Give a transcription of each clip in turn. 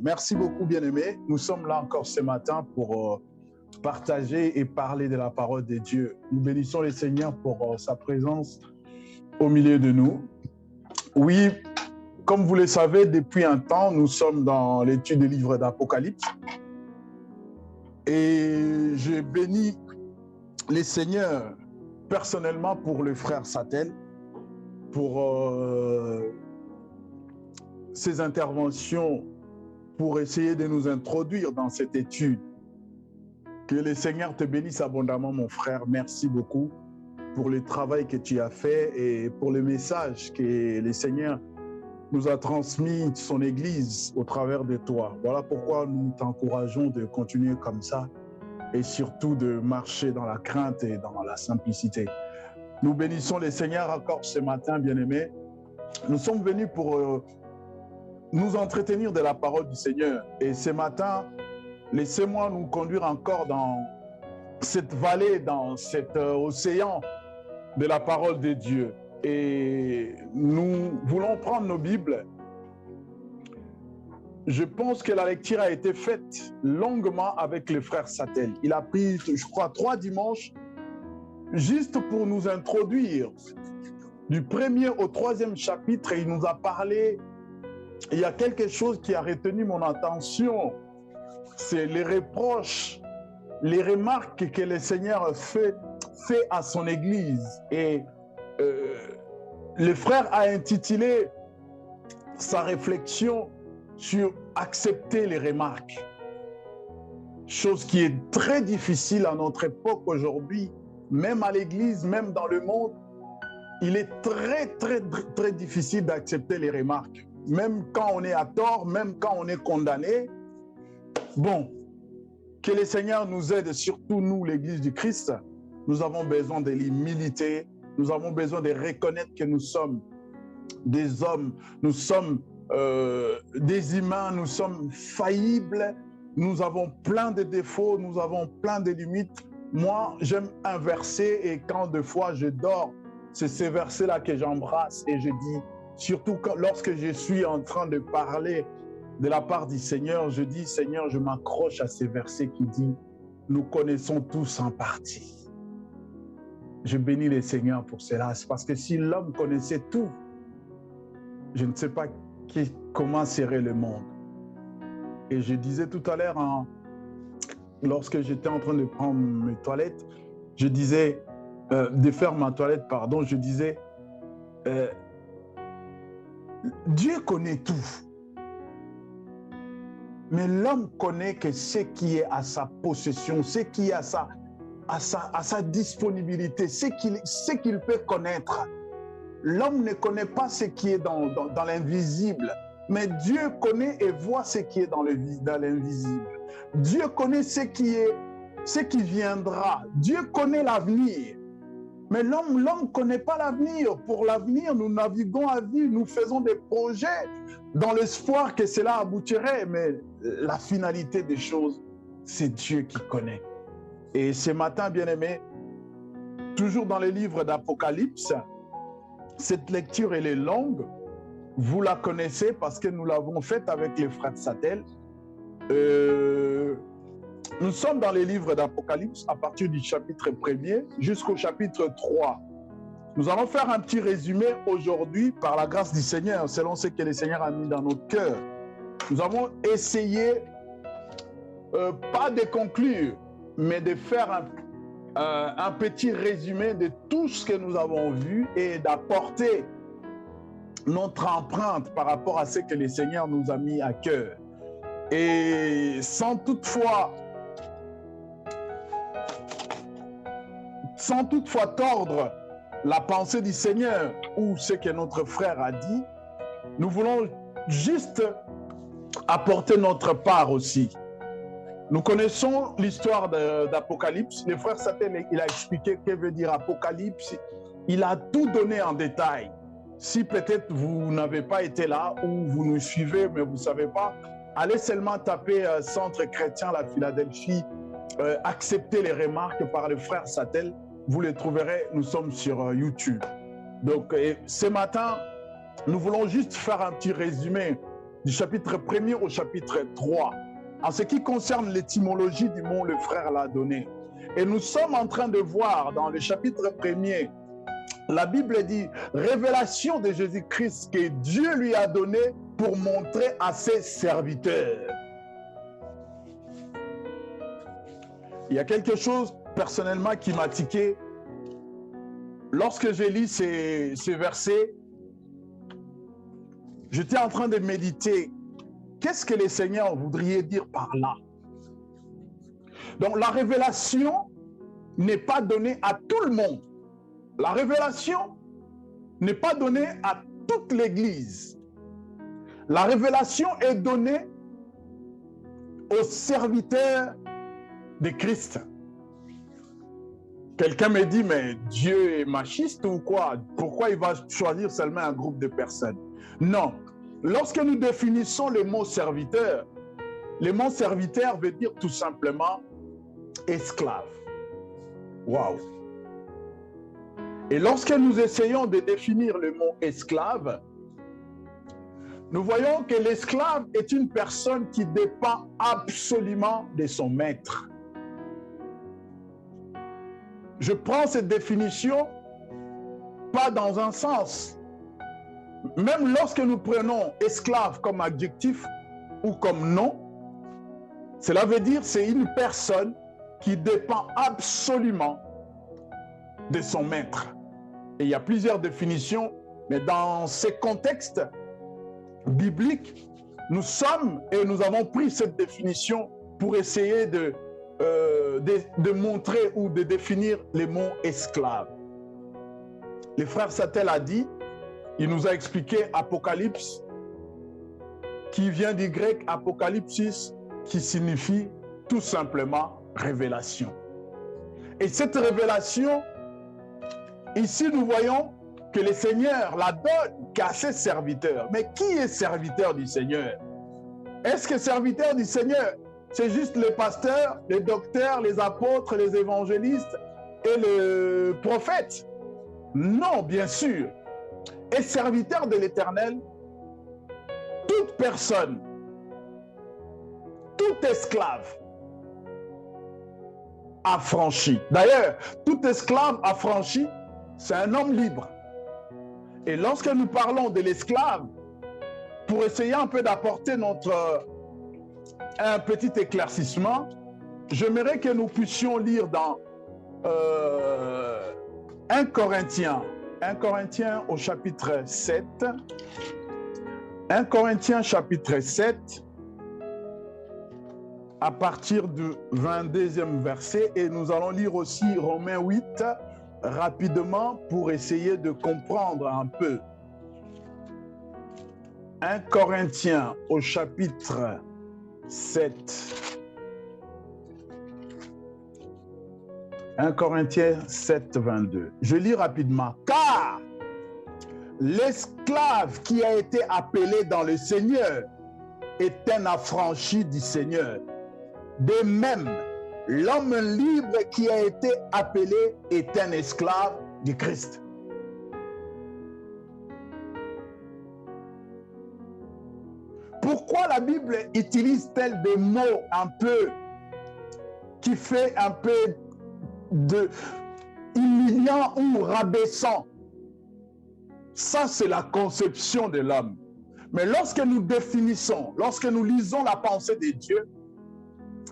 Merci beaucoup, bien-aimés. Nous sommes là encore ce matin pour partager et parler de la parole de Dieu. Nous bénissons le Seigneur pour sa présence au milieu de nous. Oui, comme vous le savez, depuis un temps, nous sommes dans l'étude du livre d'Apocalypse. Et je bénis le Seigneur personnellement pour le frère Satel, pour ses interventions, pour essayer de nous introduire dans cette étude. Que le Seigneur te bénisse abondamment, mon frère. Merci beaucoup pour le travail que tu as fait et pour le message que le Seigneur nous a transmis son Église au travers de toi. Voilà pourquoi nous t'encourageons de continuer comme ça et surtout de marcher dans la crainte et dans la simplicité. Nous bénissons le Seigneur encore ce matin, bien-aimés. Nous sommes venus pour nous entretenir de la parole du Seigneur. Et ce matin, laissez-moi nous conduire encore dans cette vallée, dans cet océan de la parole de Dieu. Et nous voulons prendre nos Bibles. Je pense que la lecture a été faite longuement avec le frère Satel. Il a pris, je crois, 3 dimanches juste pour nous introduire du 1er au 3e chapitre. Et il nous a parlé. Il y a quelque chose qui a retenu mon attention. C'est les reproches, les remarques que le Seigneur fait à son Église. Et le frère a intitulé sa réflexion sur accepter les remarques. Chose qui est très difficile à notre époque aujourd'hui, même à l'Église, même dans le monde. Il est très difficile d'accepter les remarques. Même quand on est à tort, même quand on est condamné. Bon, que le Seigneur nous aide, surtout nous, l'Église du Christ. Nous avons besoin de l'humilité, nous avons besoin de reconnaître que nous sommes des hommes, nous sommes des humains, nous sommes faillibles, nous avons plein de défauts, nous avons plein de limites. Moi, j'aime un verset et quand deux fois je dors, c'est ces versets-là que j'embrasse et je dis, surtout lorsque je suis en train de parler de la part du Seigneur, je dis, Seigneur, je m'accroche à ces versets qui disent, nous connaissons tous en partie. Je bénis le Seigneur pour cela. C'est parce que si l'homme connaissait tout, je ne sais pas comment serait le monde. Et je disais tout à l'heure, lorsque j'étais en train de prendre mes toilettes, je disais, de faire ma toilette, pardon, je disais, Dieu connaît tout. Mais l'homme connaît que ce qui est à sa possession, ce qui est à sa disponibilité, ce qu'il peut connaître. L'homme ne connaît pas ce qui est dans l'invisible, mais Dieu connaît et voit ce qui est dans l'invisible. Dieu connaît ce qui viendra. Dieu connaît l'avenir. Mais l'homme ne connaît pas l'avenir. Pour l'avenir, nous naviguons à vie, nous faisons des projets dans l'espoir que cela aboutirait. Mais la finalité des choses, c'est Dieu qui connaît. Et ce matin, bien-aimés, toujours dans le livre d'Apocalypse, cette lecture, elle est longue. Vous la connaissez parce que nous l'avons faite avec les frères Satel. Nous sommes dans les livres d'Apocalypse à partir du chapitre 1er jusqu'au chapitre 3. Nous allons faire un petit résumé aujourd'hui par la grâce du Seigneur, selon ce que le Seigneur a mis dans notre cœur. Nous avons essayé, pas de conclure, mais de faire un petit résumé de tout ce que nous avons vu et d'apporter notre empreinte par rapport à ce que le Seigneur nous a mis à cœur. Et sans toutefois tordre la pensée du Seigneur ou ce que notre frère a dit, nous voulons juste apporter notre part aussi. Nous connaissons l'histoire d'Apocalypse. Le frère Satel, il a expliqué ce que veut dire Apocalypse. Il a tout donné en détail. Si peut-être vous n'avez pas été là ou vous nous suivez, mais vous ne savez pas, allez seulement taper Centre chrétien La Philadelphie, accepter les remarques par le frère Satel. Vous les trouverez, nous sommes sur YouTube. Donc, ce matin, nous voulons juste faire un petit résumé du chapitre 1er au chapitre 3. En ce qui concerne l'étymologie du mot, le frère l'a donné. Et nous sommes en train de voir dans le chapitre 1er, la Bible dit « Révélation de Jésus-Christ que Dieu lui a donné pour montrer à ses serviteurs. » Il y a quelque chose personnellement qui m'a tiqué. Lorsque j'ai lu ces versets, j'étais en train de méditer. Qu'est-ce que le Seigneur voudrait dire par là? Donc la révélation n'est pas donnée à tout le monde. La révélation n'est pas donnée à toute l'Église. La révélation est donnée aux serviteurs de Christ. Quelqu'un me dit, mais Dieu est machiste ou quoi? Pourquoi il va choisir seulement un groupe de personnes? Non. Lorsque nous définissons le mot serviteur veut dire tout simplement esclave. Waouh! Et lorsque nous essayons de définir le mot esclave, nous voyons que l'esclave est une personne qui dépend absolument de son maître. Je prends cette définition pas dans un sens. Même lorsque nous prenons esclave comme adjectif ou comme nom, cela veut dire que c'est une personne qui dépend absolument de son maître. Et il y a plusieurs définitions, mais dans ces contextes bibliques, nous sommes et nous avons pris cette définition pour essayer de montrer ou de définir les mots esclaves. Le frère Sattel a dit, il nous a expliqué Apocalypse, qui vient du grec apocalypsis, qui signifie tout simplement révélation. Et cette révélation, ici nous voyons que le Seigneur la donne qu'à ses serviteurs. Mais qui est serviteur du Seigneur? Est-ce que serviteur du Seigneur, c'est juste les pasteurs, les docteurs, les apôtres, les évangélistes et les prophètes? Non, bien sûr. Et serviteur de l'Éternel, toute personne, tout esclave affranchi. D'ailleurs, tout esclave affranchi, c'est un homme libre. Et lorsque nous parlons de l'esclave, pour essayer un peu d'apporter un petit éclaircissement, j'aimerais que nous puissions lire dans 1 Corinthiens au chapitre 7. 1 Corinthiens chapitre 7, à partir du 22e verset, et nous allons lire aussi Romains 8 rapidement pour essayer de comprendre un peu. 1 Corinthiens au chapitre 7. 1 Corinthiens 7, 22. Je lis rapidement. Car l'esclave qui a été appelé dans le Seigneur est un affranchi du Seigneur. De même, l'homme libre qui a été appelé est un esclave du Christ. Pourquoi la Bible utilise-t-elle des mots un peu qui fait un peu de humiliant ou rabaissant? Ça, c'est la conception de l'homme. Mais lorsque nous définissons, lorsque nous lisons la pensée de Dieu,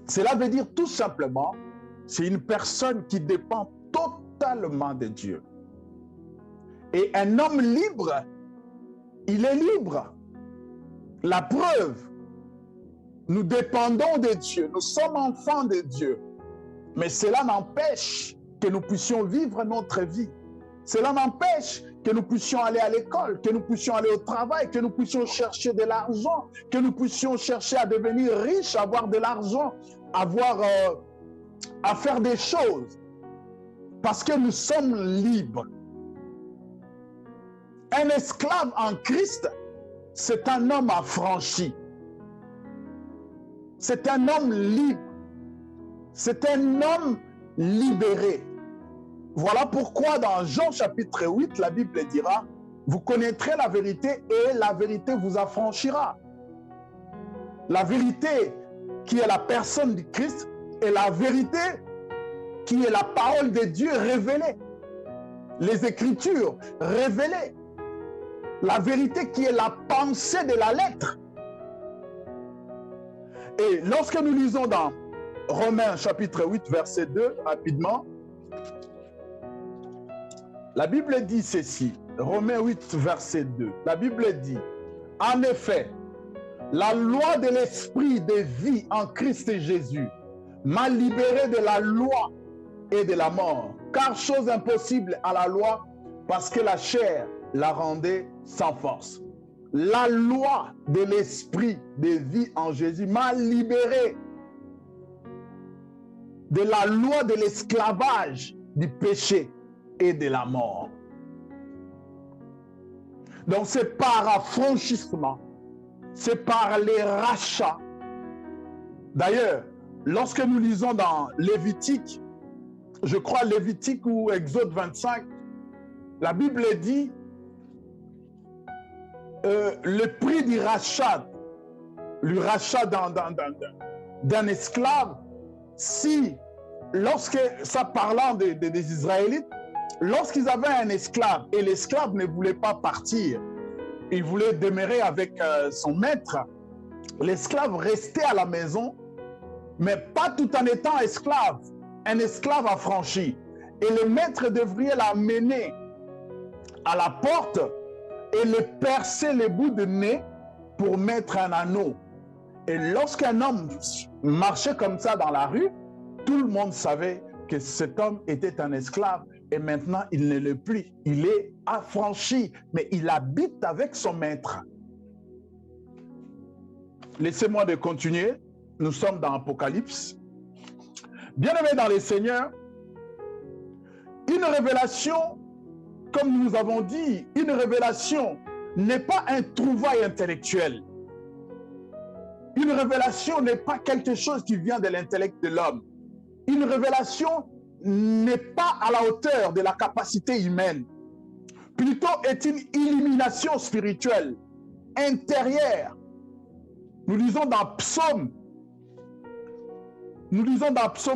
cela veut dire tout simplement, c'est une personne qui dépend totalement de Dieu. Et un homme libre, il est libre. La preuve, nous dépendons de Dieu, nous sommes enfants de Dieu. Mais cela n'empêche que nous puissions vivre notre vie. Cela n'empêche que nous puissions aller à l'école, que nous puissions aller au travail, que nous puissions chercher de l'argent, que nous puissions chercher à devenir riches, avoir de l'argent, à faire des choses. Parce que nous sommes libres. Un esclave en Christ, c'est un homme affranchi. C'est un homme libre. C'est un homme libéré. Voilà pourquoi dans Jean chapitre 8, la Bible dira, vous connaîtrez la vérité et la vérité vous affranchira. La vérité qui est la personne du Christ et la vérité qui est la parole de Dieu révélée. Les Écritures révélées. La vérité qui est la pensée de la lettre. Et lorsque nous lisons dans Romains chapitre 8, verset 2, rapidement, la Bible dit ceci, Romains 8, verset 2, la Bible dit, en effet, la loi de l'esprit de vie en Christ Jésus m'a libéré de la loi et de la mort, car chose impossible à la loi, parce que la chair la rendait sans force. La loi de l'esprit de vie en Jésus m'a libéré de la loi de l'esclavage, du péché et de la mort. Donc c'est par affranchissement, c'est par les rachats. D'ailleurs, lorsque nous lisons dans Lévitique, je crois Lévitique ou Exode 25, la Bible dit le prix du rachat d'un esclave, si, lorsque, ça parlant des Israélites, lorsqu'ils avaient un esclave et l'esclave ne voulait pas partir, il voulait demeurer avec son maître, l'esclave restait à la maison, mais pas tout en étant esclave, un esclave affranchi. Et le maître devrait l'amener à la porte et le percer les bouts de nez pour mettre un anneau. Et lorsqu'un homme marchait comme ça dans la rue, tout le monde savait que cet homme était un esclave et maintenant il ne l'est plus. Il est affranchi, mais il habite avec son maître. Laissez-moi de continuer. Nous sommes dans Apocalypse. Bien-aimés dans les Seigneurs, une révélation, comme nous avons dit, une révélation n'est pas un trouvaille intellectuel. Une révélation n'est pas quelque chose qui vient de l'intellect de l'homme. Une révélation n'est pas à la hauteur de la capacité humaine. Plutôt est une illumination spirituelle, intérieure. Nous lisons dans Psaume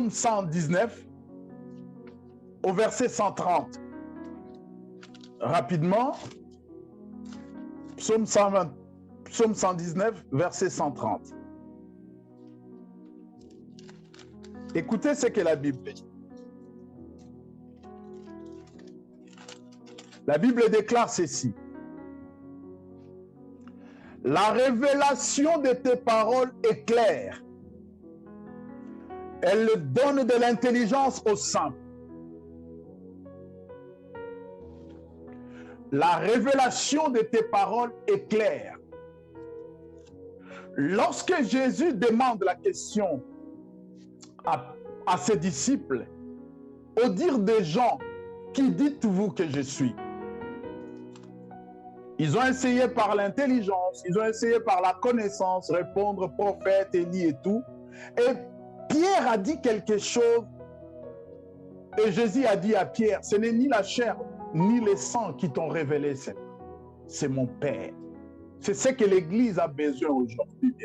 119, au verset 130. Rapidement, Psaume 119, verset 130. Écoutez ce que la Bible dit. La Bible déclare ceci. La révélation de tes paroles est claire. Elle donne de l'intelligence aux simples. La révélation de tes paroles est claire. Lorsque Jésus demande la question à ses disciples, au dire des gens, qui dites-vous que je suis? Ils ont essayé par l'intelligence, ils ont essayé par la connaissance, répondre prophète, Élie et tout. Et Pierre a dit quelque chose et Jésus a dit à Pierre, ce n'est ni la chair ni le sang qui t'ont révélé ça. C'est mon Père. C'est ce que l'Église a besoin aujourd'hui.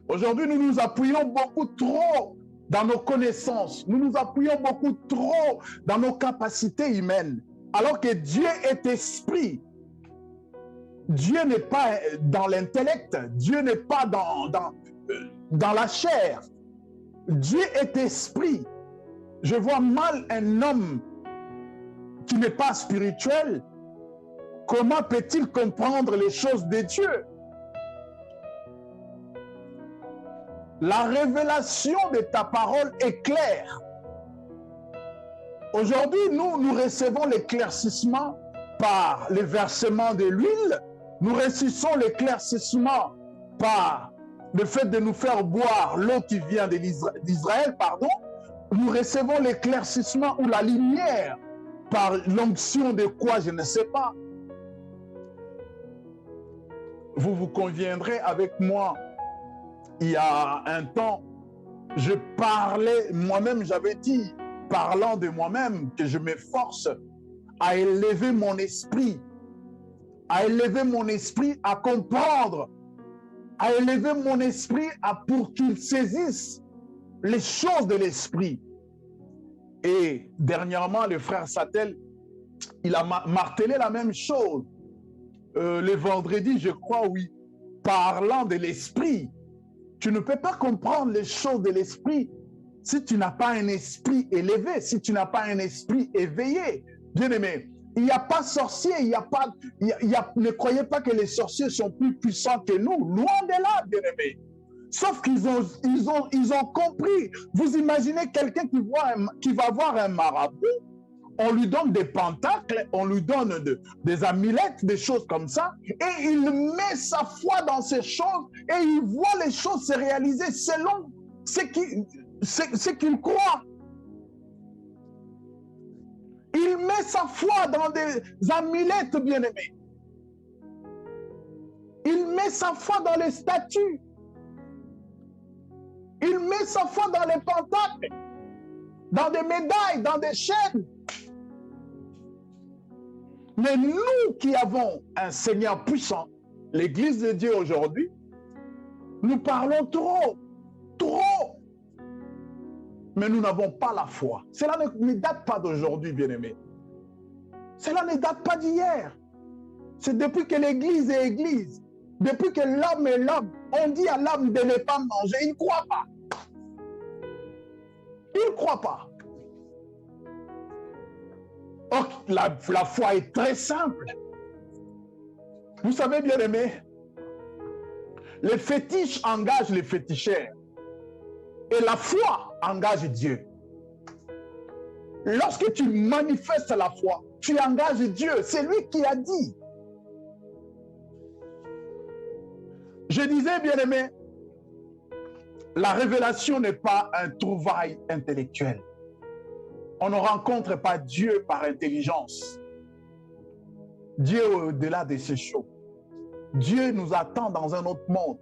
Aujourd'hui, nous nous appuyons beaucoup trop dans nos connaissances. Nous nous appuyons beaucoup trop dans nos capacités humaines. Alors que Dieu est esprit. Dieu n'est pas dans l'intellect. Dieu n'est pas dans la chair. Dieu est esprit. Je vois mal un homme qui n'est pas spirituel. Comment peut-il comprendre les choses de Dieu? La révélation de ta parole est claire. Aujourd'hui, nous recevons l'éclaircissement par le versement de l'huile. Nous recevons l'éclaircissement par le fait de nous faire boire l'eau qui vient d'Israël, pardon. Nous recevons l'éclaircissement ou la lumière par l'onction de quoi, je ne sais pas. Vous conviendrez avec moi, il y a un temps, je parlais moi-même, j'avais dit, parlant de moi-même, que je m'efforce à élever mon esprit, à comprendre à élever mon esprit pour qu'il saisisse les choses de l'esprit. Et dernièrement, le frère Sattel, il a martelé la même chose. Le vendredi, je crois, oui, parlant de l'esprit. Tu ne peux pas comprendre les choses de l'esprit si tu n'as pas un esprit élevé, si tu n'as pas un esprit éveillé. Bien-aimé, il n'y a pas sorcier, ne croyez pas que les sorciers sont plus puissants que nous. Loin de là, bien-aimé. Sauf qu'ils ont compris. Vous imaginez quelqu'un qui va voir un marabout, on lui donne des pentacles, on lui donne des amulettes, des choses comme ça, et il met sa foi dans ces choses et il voit les choses se réaliser selon ce qu'il croit. Il met sa foi dans des amulettes, bien-aimés. Il met sa foi dans les statues. Il met sa foi dans les pentacles, dans des médailles, dans des chaînes. Mais nous qui avons un Seigneur puissant, l'Église de Dieu aujourd'hui, nous parlons trop. Mais nous n'avons pas la foi. Cela ne date pas d'aujourd'hui, bien-aimés. Cela ne date pas d'hier. C'est depuis que l'Église est Église, depuis que l'homme est l'homme, on dit à l'homme de ne pas manger. Il ne croit pas. Il ne croit pas. Oh, la foi est très simple. Vous savez, bien-aimés, les fétiches engagent les féticheurs. Et la foi engage Dieu. Lorsque tu manifestes la foi, tu engages Dieu. C'est lui qui a dit. Je disais, bien-aimé, la révélation n'est pas un trouvaille intellectuel. On ne rencontre pas Dieu par intelligence. Dieu est au-delà de ces choses. Dieu nous attend dans un autre monde.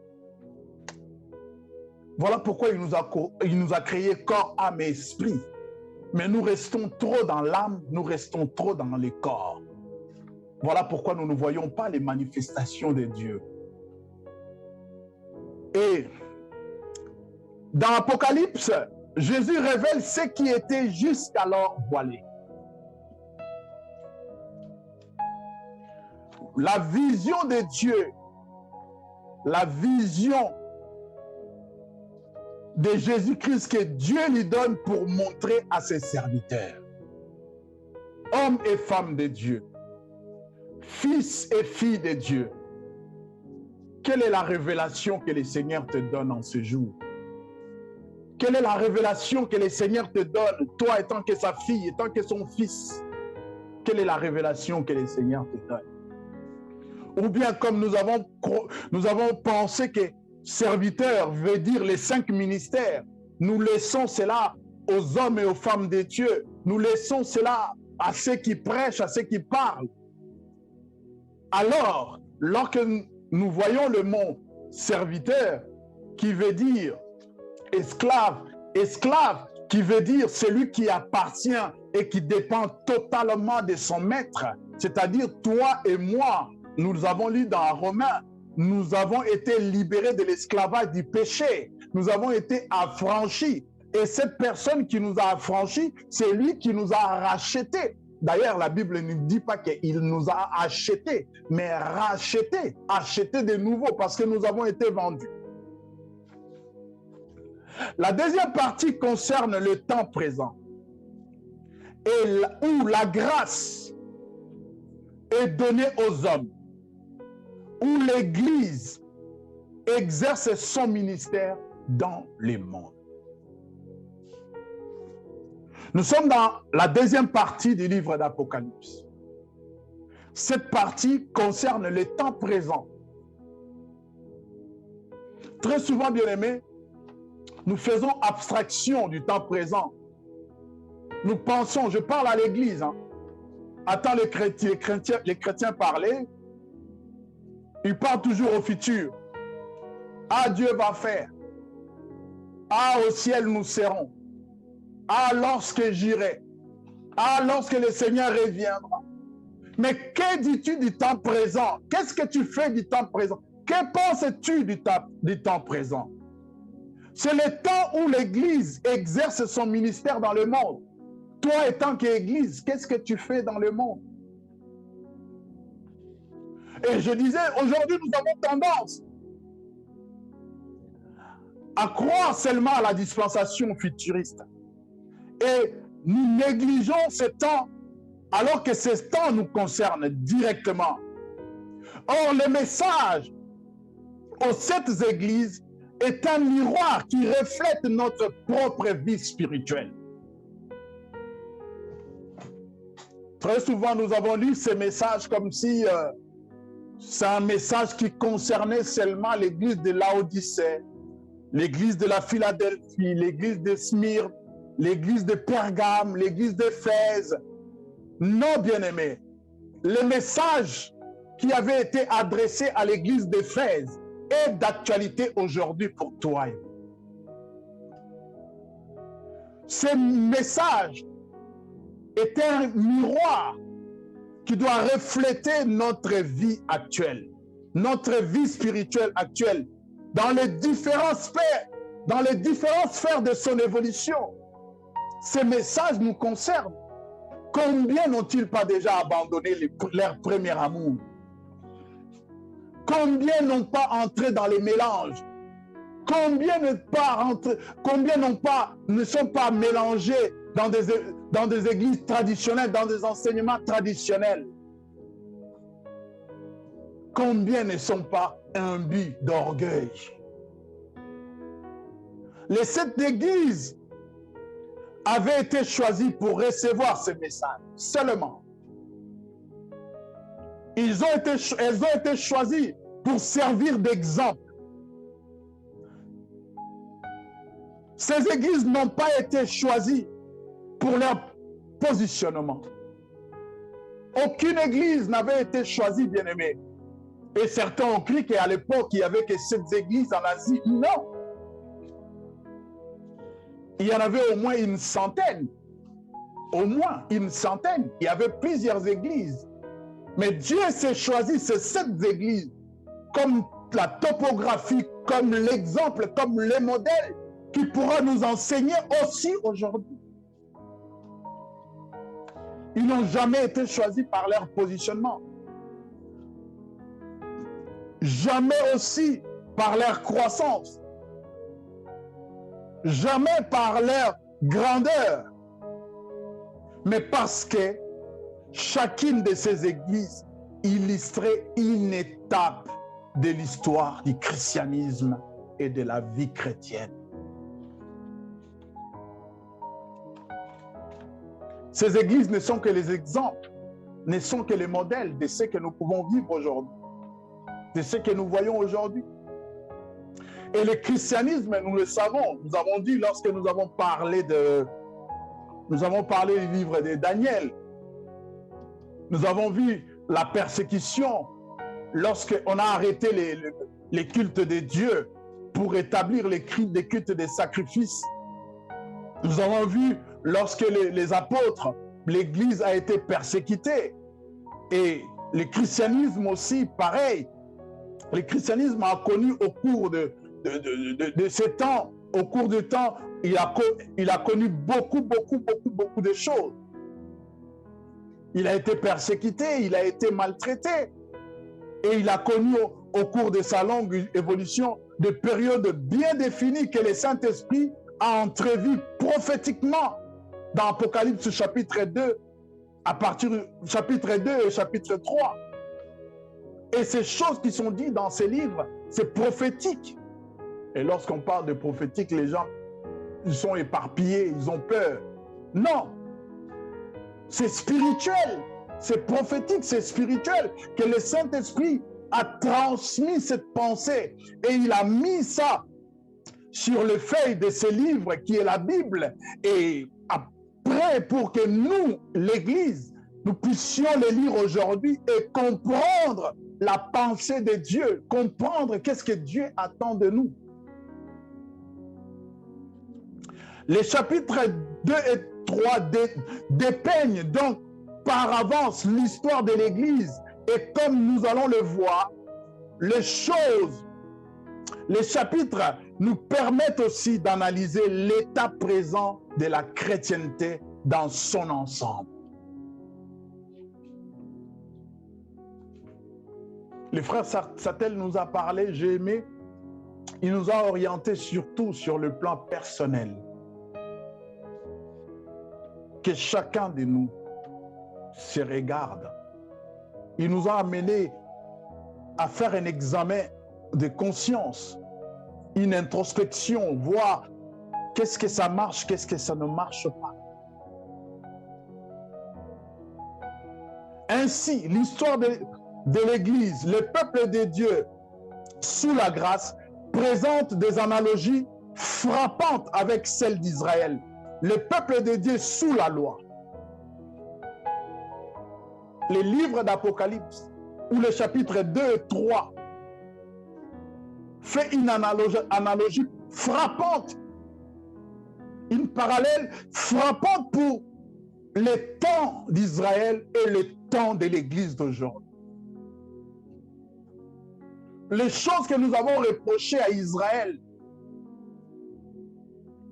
Voilà pourquoi il nous a créé corps, âme et esprit. Mais nous restons trop dans l'âme, nous restons trop dans le corps. Voilà pourquoi nous ne voyons pas les manifestations de Dieu. Et dans l'Apocalypse, Jésus révèle ce qui était jusqu'alors voilé. La vision de Dieu, la vision de Jésus-Christ que Dieu lui donne pour montrer à ses serviteurs, hommes et femmes de Dieu, fils et filles de Dieu. Quelle est la révélation que le Seigneur te donne en ce jour? Quelle est la révélation que le Seigneur te donne, toi étant que sa fille, étant que son fils? Quelle est la révélation que le Seigneur te donne? Ou bien comme nous avons pensé que serviteur veut dire les 5 ministères, nous laissons cela aux hommes et aux femmes de Dieu. Nous laissons cela à ceux qui prêchent, à ceux qui parlent. Alors, lorsque nous voyons le mot serviteur, qui veut dire esclave, esclave qui veut dire celui qui appartient et qui dépend totalement de son maître, c'est-à-dire toi et moi. Nous avons lu dans Romains, nous avons été libérés de l'esclavage du péché. Nous avons été affranchis. Et cette personne qui nous a affranchis, c'est lui qui nous a rachetés. D'ailleurs, la Bible ne dit pas qu'il nous a achetés, mais rachetés, achetés de nouveau parce que nous avons été vendus. La deuxième partie concerne le temps présent et où la grâce est donnée aux hommes, où l'Église exerce son ministère dans les mondes. Nous sommes dans la deuxième partie du livre d'Apocalypse. Cette partie concerne le temps présent. Très souvent, bien-aimés, nous faisons abstraction du temps présent. Nous pensons, je parle à l'Église, attends les chrétiens parler, ils parlent toujours au futur. Ah, Dieu va faire. Ah, au ciel nous serons. Ah, lorsque j'irai. Ah, lorsque le Seigneur reviendra. Mais que dis-tu du temps présent? Qu'est-ce que tu fais du temps présent? Que penses-tu du temps présent? C'est le temps où l'Église exerce son ministère dans le monde. Toi, étant qu'Église, qu'est-ce que tu fais dans le monde? Et je disais, aujourd'hui, nous avons tendance à croire seulement à la dispensation futuriste. Et nous négligeons ce temps, alors que ce temps nous concerne directement. Or, le message aux sept églises est un miroir qui reflète notre propre vie spirituelle. Très souvent, nous avons lu ces messages comme si c'est un message qui concernait seulement l'église de Laodicée, l'église de la Philadelphie, l'église de Smyrne, l'église de Pergame, l'église d'Éphèse. Non, bien-aimés, le message qui avait été adressé à l'église d'Éphèse est d'actualité aujourd'hui pour toi. Ce message est un miroir qui doit refléter notre vie actuelle, notre vie spirituelle actuelle, dans les différentes sphères de son évolution. Ces messages nous concernent. Combien n'ont-ils pas déjà abandonné leur premier amour? Combien n'ont pas entré dans les mélanges? Combien ne sont pas mélangés dans des églises traditionnelles, dans des enseignements traditionnels? Combien ne sont pas imbus d'orgueil? Les sept églises avaient été choisies pour recevoir ce message seulement. Elles ont été choisies pour servir d'exemple. Ces églises n'ont pas été choisies pour leur positionnement. Aucune église n'avait été choisie, bien-aimée. Et certains ont cru qu'à l'époque, il n'y avait que 7 églises en Asie. Non. Il y en avait au moins une centaine. Au moins une centaine. Il y avait plusieurs églises. Mais Dieu s'est choisi ces 7 églises comme la topographie, comme l'exemple, comme le modèle qui pourra nous enseigner aussi aujourd'hui. Ils n'ont jamais été choisis par leur positionnement. Jamais aussi par leur croissance. Jamais par leur grandeur. Mais parce que chacune de ces églises illustrait une étape de l'histoire du christianisme et de la vie chrétienne. Ces églises ne sont que les exemples, ne sont que les modèles de ce que nous pouvons vivre aujourd'hui, de ce que nous voyons aujourd'hui. Et le christianisme, nous le savons, nous avons dit lorsque nous avons parlé du livre de Daniel, nous avons vu la persécution lorsqu'on a arrêté les cultes de Dieu pour établir les cultes des sacrifices. Nous avons vu lorsque les apôtres, l'Église a été persécutée. Et le christianisme aussi, pareil. Le christianisme a connu au cours de ces temps, au cours du temps, il a connu beaucoup de choses. Il a été persécuté, il a été maltraité. Et il a connu au cours de sa longue évolution des périodes bien définies que le Saint-Esprit a entrevues prophétiquement dans Apocalypse chapitre 2, à partir du chapitre 2 et chapitre 3. Et ces choses qui sont dites dans ces livres, c'est prophétique. Et lorsqu'on parle de prophétique, les gens, ils sont éparpillés, ils ont peur. Non, c'est spirituel, c'est prophétique, c'est spirituel, que le Saint-Esprit a transmis cette pensée et il a mis ça sur les feuilles de ce livre qui est la Bible. Et après, pour que nous, l'Église, nous puissions les lire aujourd'hui et comprendre la pensée de Dieu, comprendre qu'est-ce que Dieu attend de nous. Les chapitres 2 et 3 dépeignent donc par avance l'histoire de l'Église. Et comme nous allons le voir, les choses, les chapitres nous permettent aussi d'analyser l'état présent de la chrétienté dans son ensemble. Le frère Sattel nous a parlé, j'ai aimé, il nous a orientés surtout sur le plan personnel. Que chacun de nous se regarde. Il nous a amenés à faire un examen de conscience, une introspection, voir qu'est-ce que ça marche, qu'est-ce que ça ne marche pas. Ainsi, l'histoire de l'Église, le peuple de Dieu sous la grâce, présente des analogies frappantes avec celle d'Israël. Le peuple de Dieu sous la loi. Les livres d'Apocalypse, ou les chapitres 2 et 3, fait une analogie frappante, une parallèle frappante pour les temps d'Israël et le temps de l'Église d'aujourd'hui. Les choses que nous avons reprochées à Israël,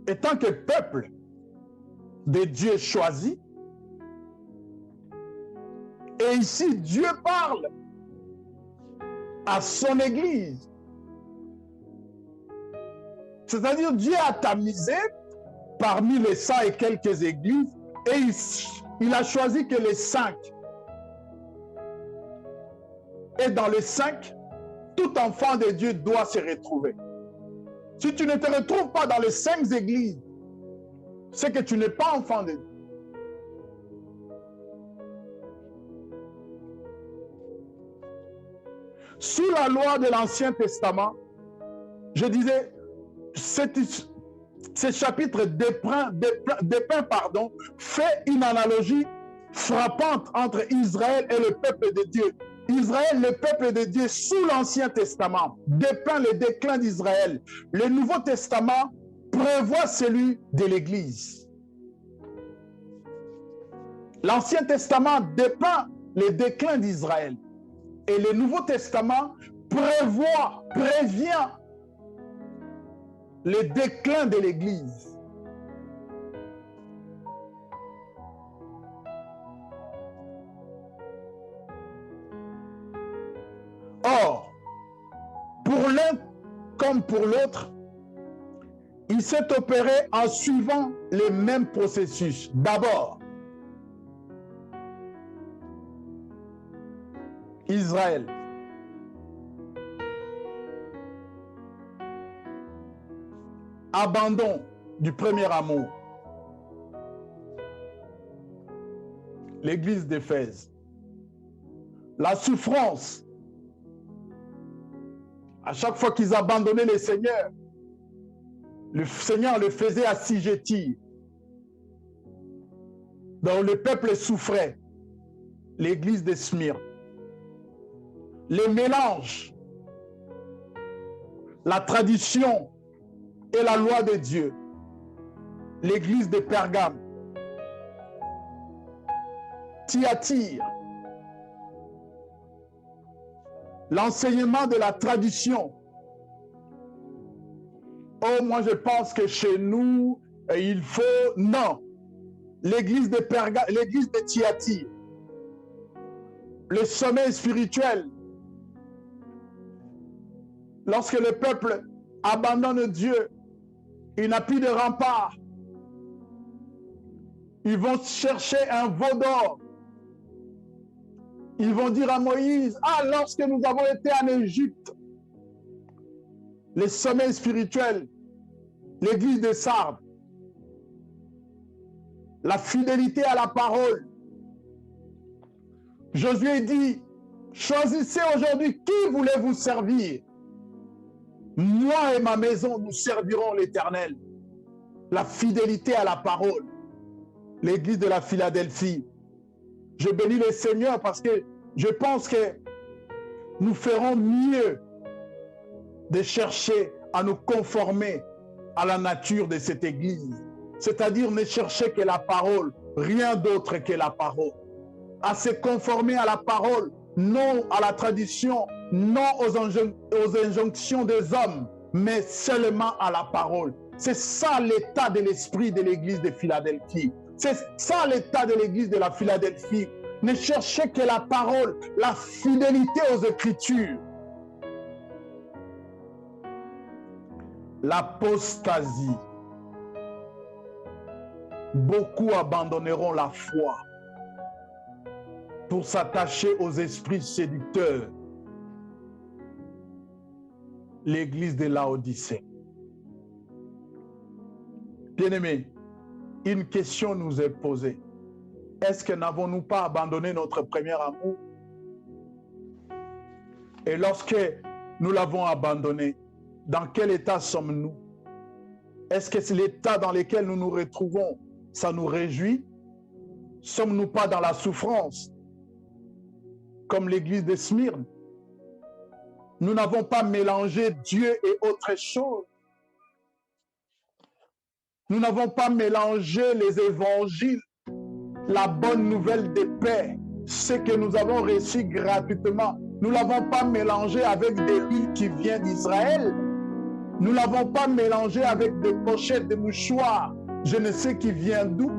étant que peuple de Dieu choisi, et ici Dieu parle à son Église. C'est-à-dire Dieu a tamisé parmi les 100 et quelques églises et il a choisi que les 5. Et dans les 5, tout enfant de Dieu doit se retrouver. Si tu ne te retrouves pas dans les 5 églises, c'est que tu n'es pas enfant de Dieu. Sous la loi de l'Ancien Testament, je disais, ce chapitre dépeint, fait une analogie frappante entre Israël et le peuple de Dieu. Israël, le peuple de Dieu, sous l'Ancien Testament, dépeint le déclin d'Israël. Le Nouveau Testament prévoit celui de l'Église. L'Ancien Testament dépeint le déclin d'Israël. Et le Nouveau Testament prévient le déclin de l'Église. Or, pour l'un comme pour l'autre, il s'est opéré en suivant les mêmes processus. D'abord, Israël. Abandon du premier amour. L'église d'Éphèse. La souffrance. À chaque fois qu'ils abandonnaient le Seigneur le faisait assujettir. Donc le peuple souffrait. L'église de Smyrne. Les mélanges, la tradition et la loi de Dieu, l'église de Pergame, Thyatire, l'enseignement de la tradition. Oh, moi je pense que chez nous, il faut... Non, l'église de Pergame, l'église de Thyatire, le sommeil spirituel. Lorsque le peuple abandonne Dieu, il n'a plus de rempart. Ils vont chercher un veau d'or. Ils vont dire à Moïse, ah, lorsque nous avons été en Égypte, les sommets spirituels, l'église de Sardes, la fidélité à la parole. Josué dit, choisissez aujourd'hui qui voulez-vous servir. Moi et ma maison, nous servirons l'Éternel. La fidélité à la parole. L'église de la Philadelphie. Je bénis le Seigneur parce que je pense que nous ferons mieux de chercher à nous conformer à la nature de cette église. C'est-à-dire ne chercher que la parole, rien d'autre que la parole. À se conformer à la parole, non à la tradition, non aux injonctions des hommes, mais seulement à la parole. C'est ça l'état de l'esprit de l'église de Philadelphie. C'est ça l'état de l'église de la Philadelphie. Ne cherchez que la parole, la fidélité aux Écritures. L'apostasie. Beaucoup abandonneront la foi pour s'attacher aux esprits séducteurs. L'église de Laodicée. Bien-aimés, une question nous est posée. Est-ce que n'avons-nous pas abandonné notre premier amour? Et lorsque nous l'avons abandonné, dans quel état sommes-nous? Est-ce que c'est l'état dans lequel nous nous retrouvons, ça nous réjouit? Sommes-nous pas dans la souffrance, comme l'église de Smyrne? Nous n'avons pas mélangé Dieu et autre chose. Nous n'avons pas mélangé les évangiles, la bonne nouvelle de paix, ce que nous avons reçu gratuitement. Nous ne l'avons pas mélangé avec des huiles qui viennent d'Israël. Nous ne l'avons pas mélangé avec des pochettes de mouchoirs, je ne sais qui vient d'où.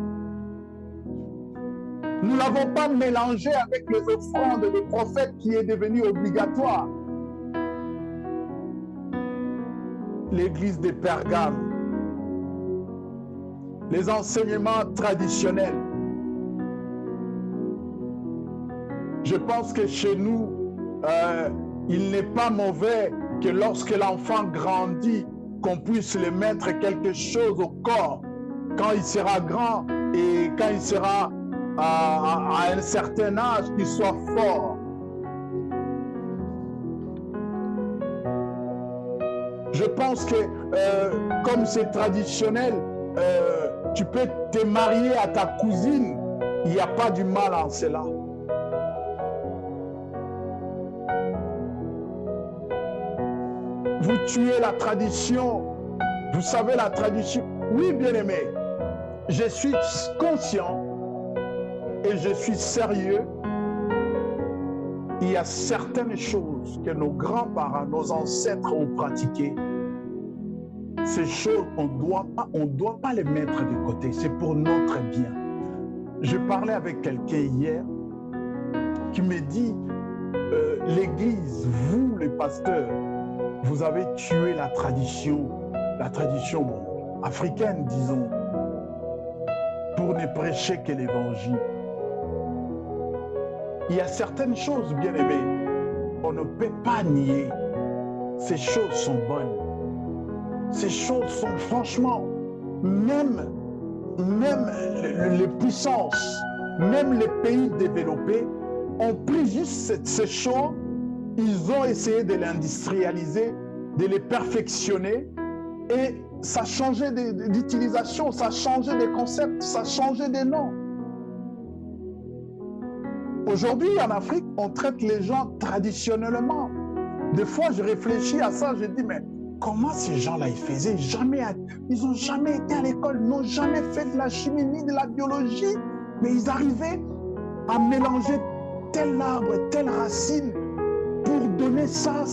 Nous ne l'avons pas mélangé avec les offrandes des prophètes qui est devenu obligatoire. L'église de Pergame, les enseignements traditionnels. Je pense que chez nous, il n'est pas mauvais que lorsque l'enfant grandit, qu'on puisse lui mettre quelque chose au corps quand il sera grand et quand il sera à un certain âge, qu'il soit fort. Je pense que comme c'est traditionnel, tu peux te marier à ta cousine. Il n'y a pas du mal en cela. Vous tuez la tradition. Vous savez la tradition. Oui, bien-aimé, je suis conscient et je suis sérieux. Il y a certaines choses que nos grands-parents, nos ancêtres ont pratiquées. Ces choses, on ne doit pas les mettre de côté. C'est pour notre bien. Je parlais avec quelqu'un hier qui me dit, l'Église, vous les pasteurs, vous avez tué la tradition africaine, disons, pour ne prêcher que l'Évangile. Il y a certaines choses, bien aimées, on ne peut pas nier. Ces choses sont bonnes. Ces choses sont franchement, même les puissances, même les pays développés ont pris juste ces choses, ils ont essayé de l'industrialiser, de les perfectionner et ça a changé d'utilisation, ça a changé des concepts, ça a changé des noms. Aujourd'hui, en Afrique, on traite les gens traditionnellement. Des fois, je réfléchis à ça, je dis, mais comment ces gens-là, ils faisaient jamais, ils n'ont jamais été à l'école, n'ont jamais fait de la chimie ni de la biologie, mais ils arrivaient à mélanger tel arbre, telle racine pour donner ça,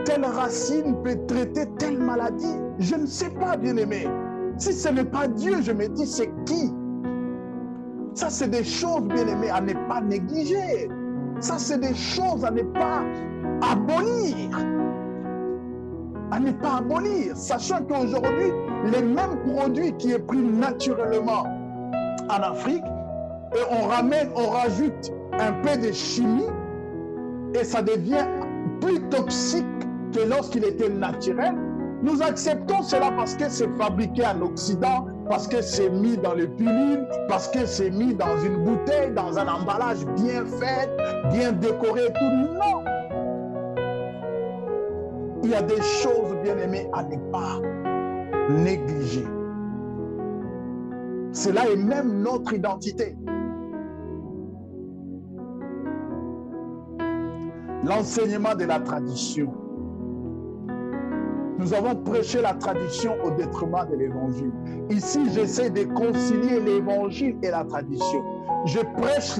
telle racine peut traiter telle maladie. Je ne sais pas, bien-aimé. Si ce n'est pas Dieu, je me dis, c'est qui? Ça, c'est des choses, bien-aimées, à ne pas négliger. Ça, c'est des choses à ne pas abolir. À ne pas abolir. Sachant qu'aujourd'hui, les mêmes produits qui sont pris naturellement en Afrique, et on rajoute un peu de chimie, et ça devient plus toxique que lorsqu'il était naturel. Nous acceptons cela parce que c'est fabriqué en Occident, parce que c'est mis dans le pilules, parce que c'est mis dans une bouteille, dans un emballage bien fait, bien décoré, tout. Non! Il y a des choses, bien aimées, à ne pas négliger. Cela est même notre identité. L'enseignement de la tradition. Nous avons prêché la tradition au détriment de l'évangile. Ici, j'essaie de concilier l'évangile et la tradition. Je prêche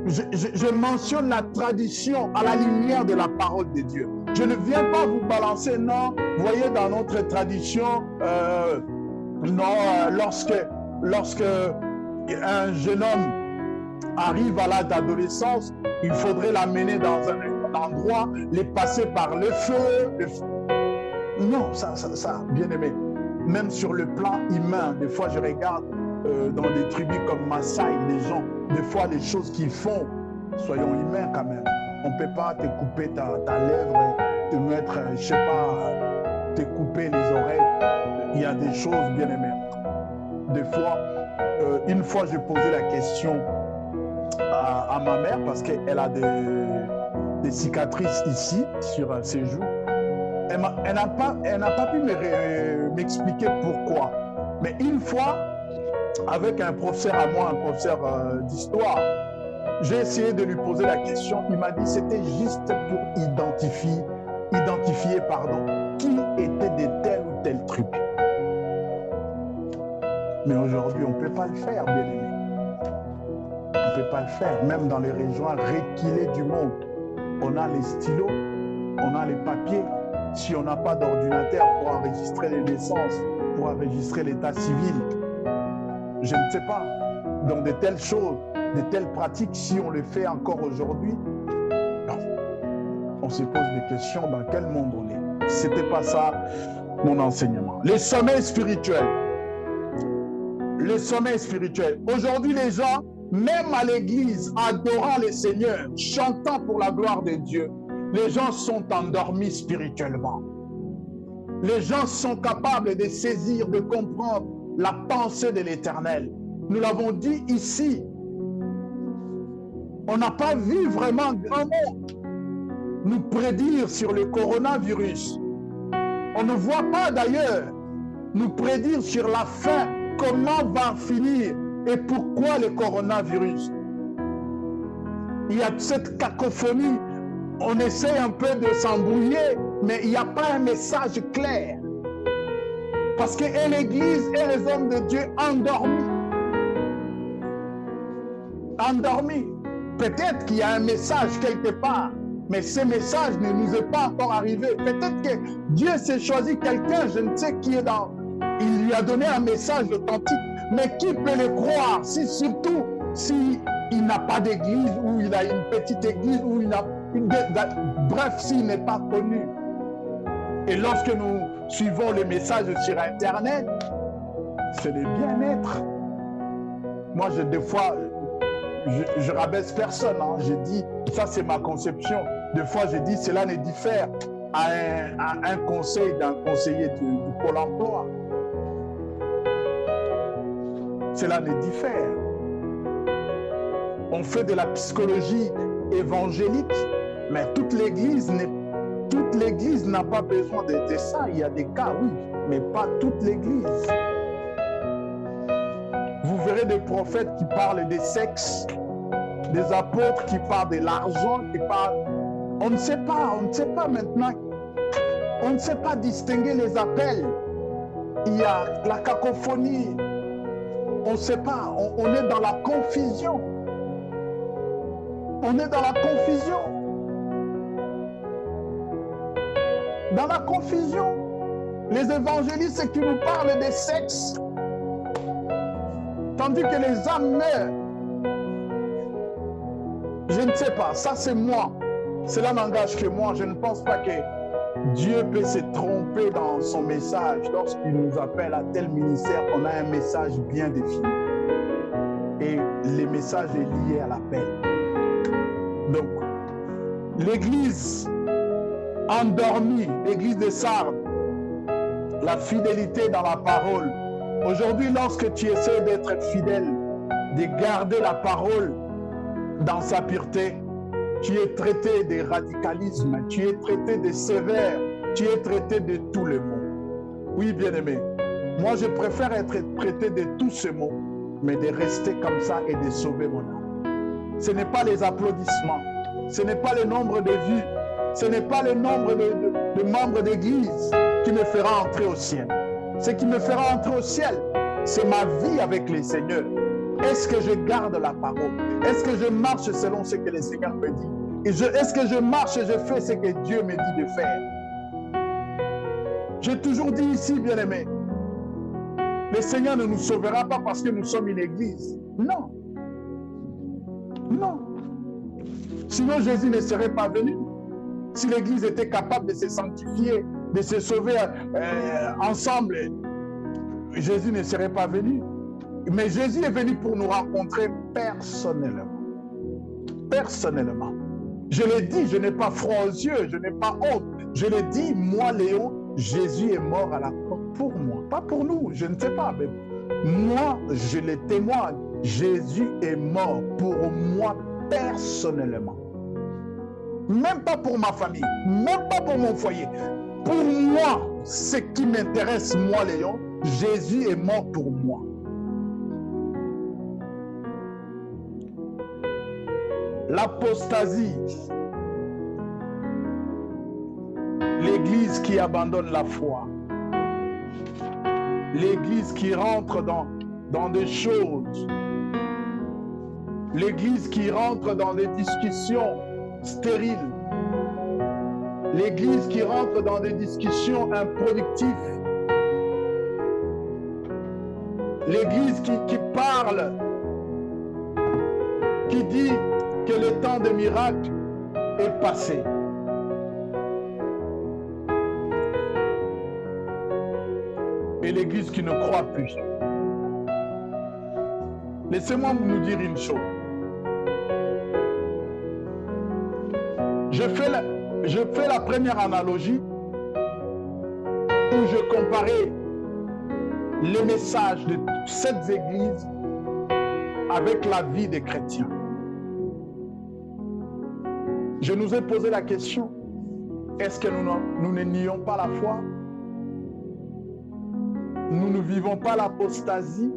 je mentionne la tradition à la lumière de la parole de Dieu. Je ne viens pas vous balancer, non. Vous voyez, dans notre tradition, lorsque un jeune homme arrive à l'âge d'adolescence, il faudrait l'amener dans un endroit, les passer par le feu. Non, ça, bien aimé. Même sur le plan humain, des fois je regarde dans des tribus comme Maasai, les gens, des fois les choses qu'ils font, soyons humains quand même. On ne peut pas te couper ta lèvre, te mettre, je ne sais pas, te couper les oreilles. Il y a des choses, bien aimées. Des fois, une fois j'ai posé la question à ma mère parce qu'elle a des cicatrices ici, sur ses joues. Elle n'a pas pu m'expliquer pourquoi. Mais une fois, avec un professeur à moi, un professeur d'histoire, j'ai essayé de lui poser la question. Il m'a dit que c'était juste pour identifier qui était de telle ou telle tribu. Mais aujourd'hui, on ne peut pas le faire, bien aimé. On ne peut pas le faire. Même dans les régions reculées du monde, on a les stylos, on a les papiers. Si on n'a pas d'ordinateur pour enregistrer les naissances, pour enregistrer l'état civil, je ne sais pas. Donc de telles choses, de telles pratiques, si on les fait encore aujourd'hui, on se pose des questions dans quel monde on est. Ce n'était pas ça mon enseignement. Les sommets spirituels. Les sommets spirituels. Aujourd'hui, les gens, même à l'église, adorant le Seigneur, chantant pour la gloire de Dieu, les gens sont endormis spirituellement. Les gens sont capables de saisir, de comprendre la pensée de l'Éternel. Nous l'avons dit ici. On n'a pas vu vraiment grand monde nous prédire sur le coronavirus. On ne voit pas d'ailleurs nous prédire sur la fin, comment va finir et pourquoi le coronavirus. Il y a cette cacophonie. On essaie un peu de s'embrouiller, mais il n'y a pas un message clair. Parce que l'Église et les hommes de Dieu endormis. Endormis. Peut-être qu'il y a un message quelque part, mais ce message ne nous est pas encore arrivé. Peut-être que Dieu s'est choisi quelqu'un, je ne sais qui est dans... Il lui a donné un message authentique, mais qui peut le croire, surtout s'il n'a pas d'église, ou il a une petite église, ou il a... Bref, s'il n'est pas connu. Et lorsque nous suivons les messages sur Internet, c'est le bien-être. Moi, des fois, je rabaisse personne. Hein. Je dis, ça c'est ma conception. Des fois, je dis, cela ne diffère à un conseil d'un conseiller du Pôle emploi. Cela ne diffère. On fait de la psychologie évangélique, mais toute l'Église n'a pas besoin de ça. Il y a des cas, oui, mais pas toute l'Église. Vous verrez des prophètes qui parlent des sexes, des apôtres qui parlent de l'argent, qui parlent... On ne sait pas maintenant. On ne sait pas distinguer les appels. Il y a la cacophonie. On ne sait pas. On est dans la confusion. On est dans la confusion. Dans la confusion. Les évangélistes qui nous parlent des sexes, tandis que les âmes meurent. Je ne sais pas, ça c'est moi. Cela n'engage que moi. Je ne pense pas que Dieu peut se tromper dans son message. Lorsqu'il nous appelle à tel ministère, on a un message bien défini. Et le message est lié à l'appel. Donc, l'Église endormie, l'Église de Sardes, la fidélité dans la parole. Aujourd'hui, lorsque tu essaies d'être fidèle, de garder la parole dans sa pureté, tu es traité de radicalisme, tu es traité de sévère, tu es traité de tous les mots. Oui, bien-aimé, moi je préfère être traité de tous ces mots, mais de rester comme ça et de sauver mon âme. Ce n'est pas les applaudissements, ce n'est pas le nombre de vues, ce n'est pas le nombre de membres d'église qui me fera entrer au ciel. Ce qui me fera entrer au ciel, c'est ma vie avec le Seigneur. Est-ce que je garde la parole? Est-ce que je marche selon ce que le Seigneur me dit? Est-ce que je marche et je fais ce que Dieu me dit de faire? J'ai toujours dit ici, bien-aimé, le Seigneur ne nous sauvera pas parce que nous sommes une église. Non. Non. Sinon, Jésus ne serait pas venu. Si l'église était capable de se sanctifier, de se sauver ensemble, Jésus ne serait pas venu. Mais Jésus est venu pour nous rencontrer personnellement. Personnellement. Je l'ai dit, je n'ai pas froid aux yeux, je n'ai pas honte. Je l'ai dit, moi, Léo, Jésus est mort à la croix pour moi. Pas pour nous, je ne sais pas, mais moi, je le témoigne. Jésus est mort pour moi personnellement. Même pas pour ma famille, même pas pour mon foyer. Pour moi, ce qui m'intéresse, moi, Léon, Jésus est mort pour moi. L'apostasie, l'église qui abandonne la foi, l'église qui rentre dans des choses, l'église qui rentre dans des discussions stériles, l'église qui rentre dans des discussions improductives, l'église qui parle, qui dit que le temps des miracles est passé. Et l'église qui ne croit plus. Laissez-moi vous dire une chose. Je fais la première analogie où je comparais les messages de cette église avec la vie des chrétiens. Je nous ai posé la question, est-ce que nous ne nions pas la foi? Nous ne vivons pas l'apostasie?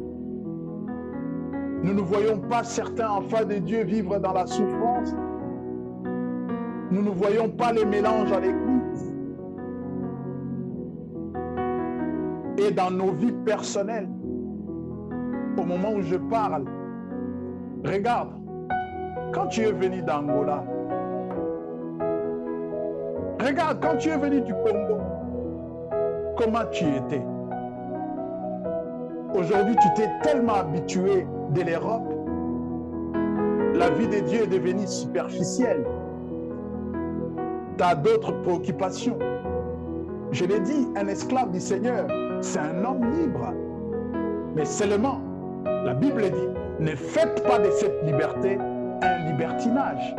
Nous ne voyons pas certains enfants de Dieu vivre dans la souffrance? Nous ne voyons pas les mélanges à l'église? Et dans nos vies personnelles, au moment où je parle, regarde, quand tu es venu d'Angola, regarde, quand tu es venu du Congo, comment tu étais? Aujourd'hui, tu t'es tellement habitué de l'Europe. La vie de Dieu est devenue superficielle. Tu as d'autres préoccupations. Je l'ai dit, un esclave du Seigneur, c'est un homme libre. Mais seulement, la Bible dit, ne faites pas de cette liberté un libertinage.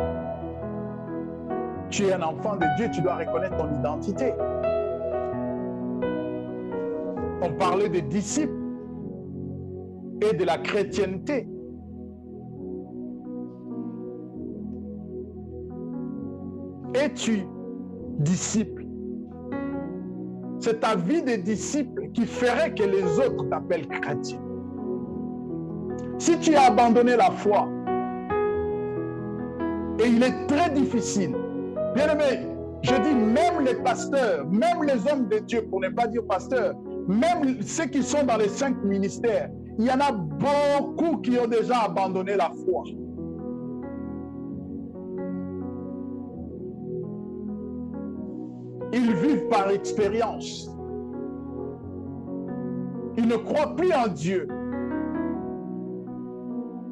Tu es un enfant de Dieu, tu dois reconnaître ton identité. On parlait des disciples et de la chrétienté. Es-tu disciple? C'est ta vie de disciple qui ferait que les autres t'appellent chrétien. Si tu as abandonné la foi, et il est très difficile, bien aimé, je dis même les pasteurs, même les hommes de Dieu, pour ne pas dire pasteurs, même ceux qui sont dans les 5 ministères, il y en a beaucoup qui ont déjà abandonné la foi. Ils vivent par expérience. Ils ne croient plus en Dieu.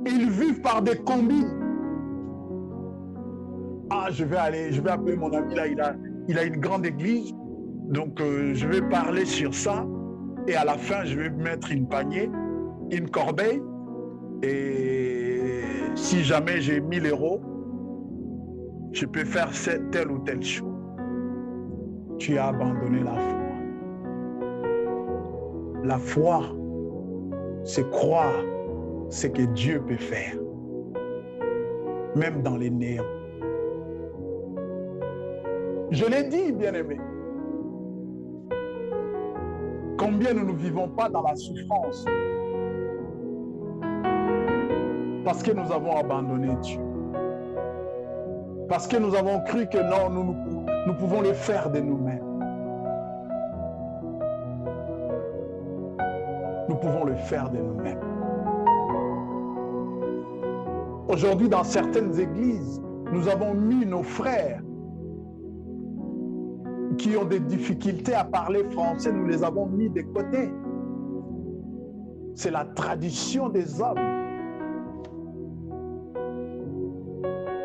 Ils vivent par des combines. Ah, je vais appeler mon ami là, il a une grande église, donc je vais parler sur ça, et à la fin, je vais mettre une panier, une corbeille, et si jamais j'ai 1000 €, je peux faire telle ou telle chose. Tu as abandonné la foi. La foi, c'est croire ce que Dieu peut faire, même dans les néants. Je l'ai dit, bien-aimé. Combien nous ne vivons pas dans la souffrance parce que nous avons abandonné Dieu. Parce que nous avons cru que non, nous pouvons le faire de nous-mêmes. Nous pouvons le faire de nous-mêmes. Aujourd'hui, dans certaines églises, nous avons mis nos frères qui ont des difficultés à parler français, nous les avons mis de côté. C'est la tradition des hommes.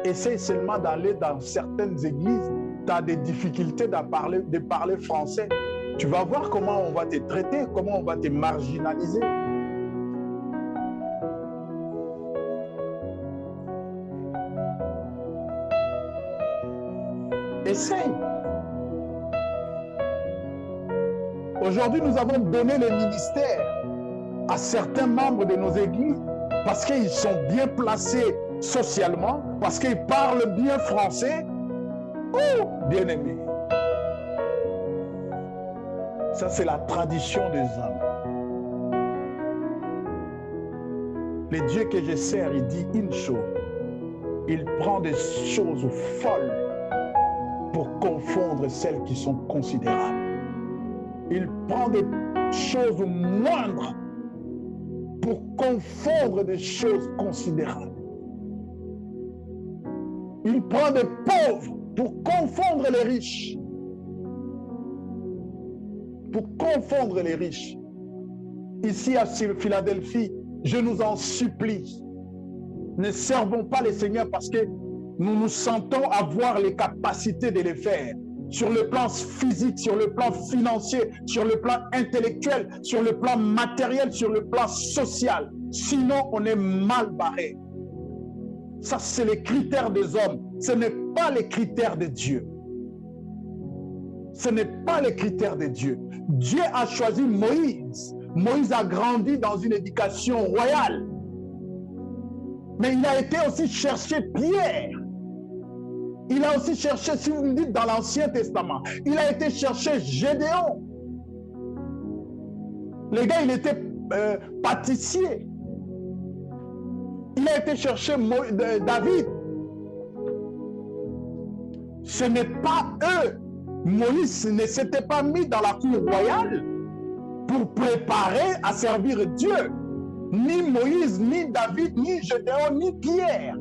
Essaye seulement d'aller dans certaines églises, tu as des difficultés de parler français. Tu vas voir comment on va te traiter, comment on va te marginaliser. Essaye. Aujourd'hui, nous avons donné les ministères à certains membres de nos églises parce qu'ils sont bien placés socialement, parce qu'ils parlent bien français. Oh, bien-aimés. Ça, c'est la tradition des hommes. Le Dieu que je sers, il dit une chose. Il prend des choses folles pour confondre celles qui sont considérables. Il prend des choses moindres pour confondre des choses considérables. Il prend des pauvres pour confondre les riches. Pour confondre les riches. Ici à Philadelphie, je nous en supplie, ne servons pas les seigneurs parce que nous nous sentons avoir les capacités de les faire. Sur le plan physique, sur le plan financier, sur le plan intellectuel, sur le plan matériel, sur le plan social. Sinon, on est mal barré. Ça, c'est les critères des hommes. Ce n'est pas les critères de Dieu. Ce n'est pas les critères de Dieu. Dieu a choisi Moïse. Moïse a grandi dans une éducation royale. Mais il a été aussi chercher Pierre. Il a aussi cherché, si vous me dites, dans l'Ancien Testament, il a été chercher Gédéon. Le gars, il était pâtissier. Il a été chercher David. Ce n'est pas eux. Moïse ne s'était pas mis dans la cour royale pour préparer à servir Dieu. Ni Moïse, ni David, ni Gédéon, ni Pierre.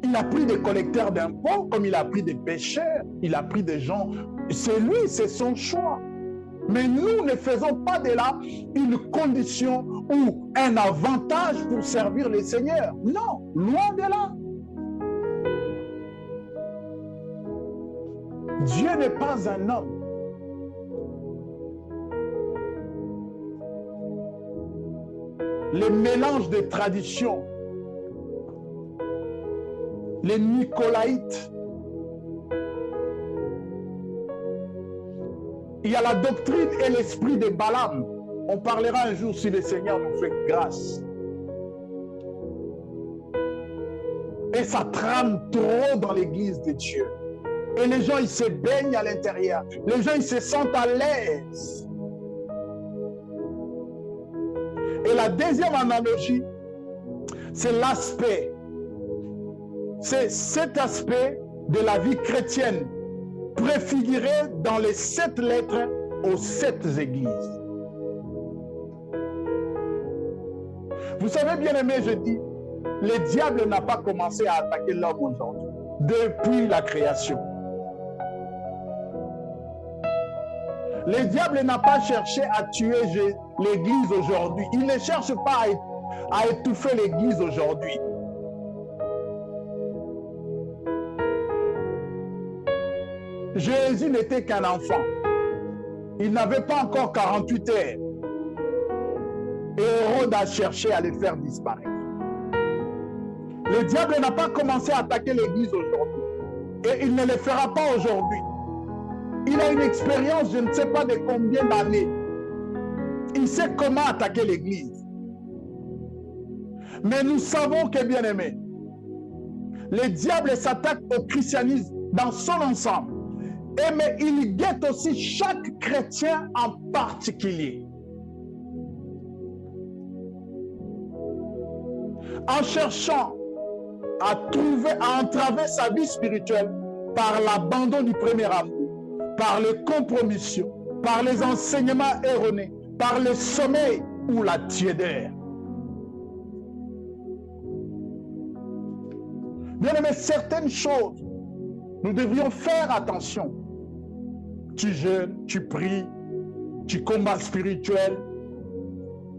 Il a pris des collecteurs d'impôts comme il a pris des pêcheurs, il a pris des gens. C'est lui, c'est son choix. Mais nous ne faisons pas de là une condition ou un avantage pour servir les seigneurs. Non, loin de là. Dieu n'est pas un homme. Les mélanges de traditions, les Nicolaïtes. Il y a la doctrine et l'esprit de Balaam. On parlera un jour si le Seigneur nous fait grâce. Et ça trame trop dans l'église de Dieu. Et les gens, ils se baignent à l'intérieur. Les gens, ils se sentent à l'aise. Et la deuxième analogie, c'est l'aspect. C'est cet aspect de la vie chrétienne préfiguré dans les 7 lettres aux 7 églises. Vous savez, bien aimé, je dis, le diable n'a pas commencé à attaquer l'homme aujourd'hui, depuis la création. Le diable n'a pas cherché à tuer l'église aujourd'hui. Il ne cherche pas à étouffer l'église aujourd'hui. Jésus n'était qu'un enfant. Il n'avait pas encore 48 heures. Et Hérode a cherché à les faire disparaître. Le diable n'a pas commencé à attaquer l'église aujourd'hui. Et il ne le fera pas aujourd'hui. Il a une expérience, je ne sais pas de combien d'années. Il sait comment attaquer l'église. Mais nous savons que, bien aimé, le diable s'attaque au christianisme dans son ensemble. Mais il guette aussi chaque chrétien en particulier. En cherchant à entraver sa vie spirituelle par l'abandon du premier amour, par les compromissions, par les enseignements erronés, par le sommeil ou la tiédeur. Bien aimé, certaines choses, nous devrions faire attention. Tu jeûnes, tu pries, tu combats spirituel,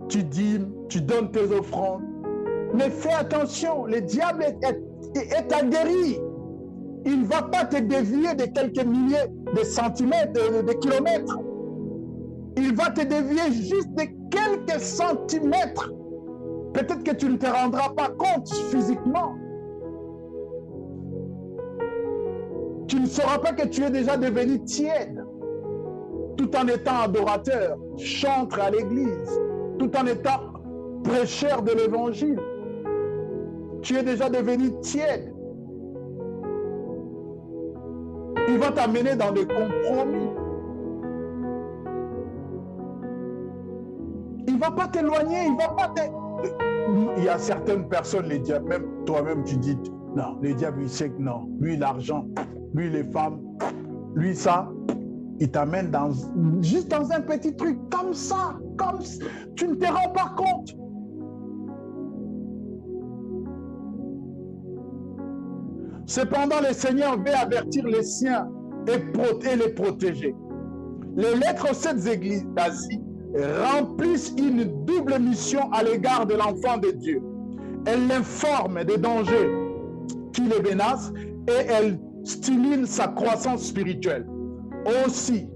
tu dîmes, tu donnes tes offrandes. Mais fais attention, le diable est aguerri. Il ne va pas te dévier de quelques milliers de centimètres, de kilomètres. Il va te dévier juste de quelques centimètres. Peut-être que tu ne te rendras pas compte physiquement. Tu ne sauras pas que tu es déjà devenu tiède, tout en étant adorateur, chantre à l'église, tout en étant prêcheur de l'évangile. Tu es déjà devenu tiède. Il va t'amener dans des compromis. Il ne va pas t'éloigner, il ne va pas te... Il y a certaines personnes, les diables, même toi-même, tu dis, non, le diable, il sait que non. Lui, l'argent, lui, les femmes, lui, ça, il t'amène juste dans un petit truc comme ça, tu ne te rends pas compte. Cependant, le Seigneur veut avertir les siens et les protéger. Les lettres aux 7 églises d'Asie remplissent une double mission à l'égard de l'enfant de Dieu. Elles l'informent des dangers qui le menacent et elles stimulent sa croissance spirituelle. Aussi,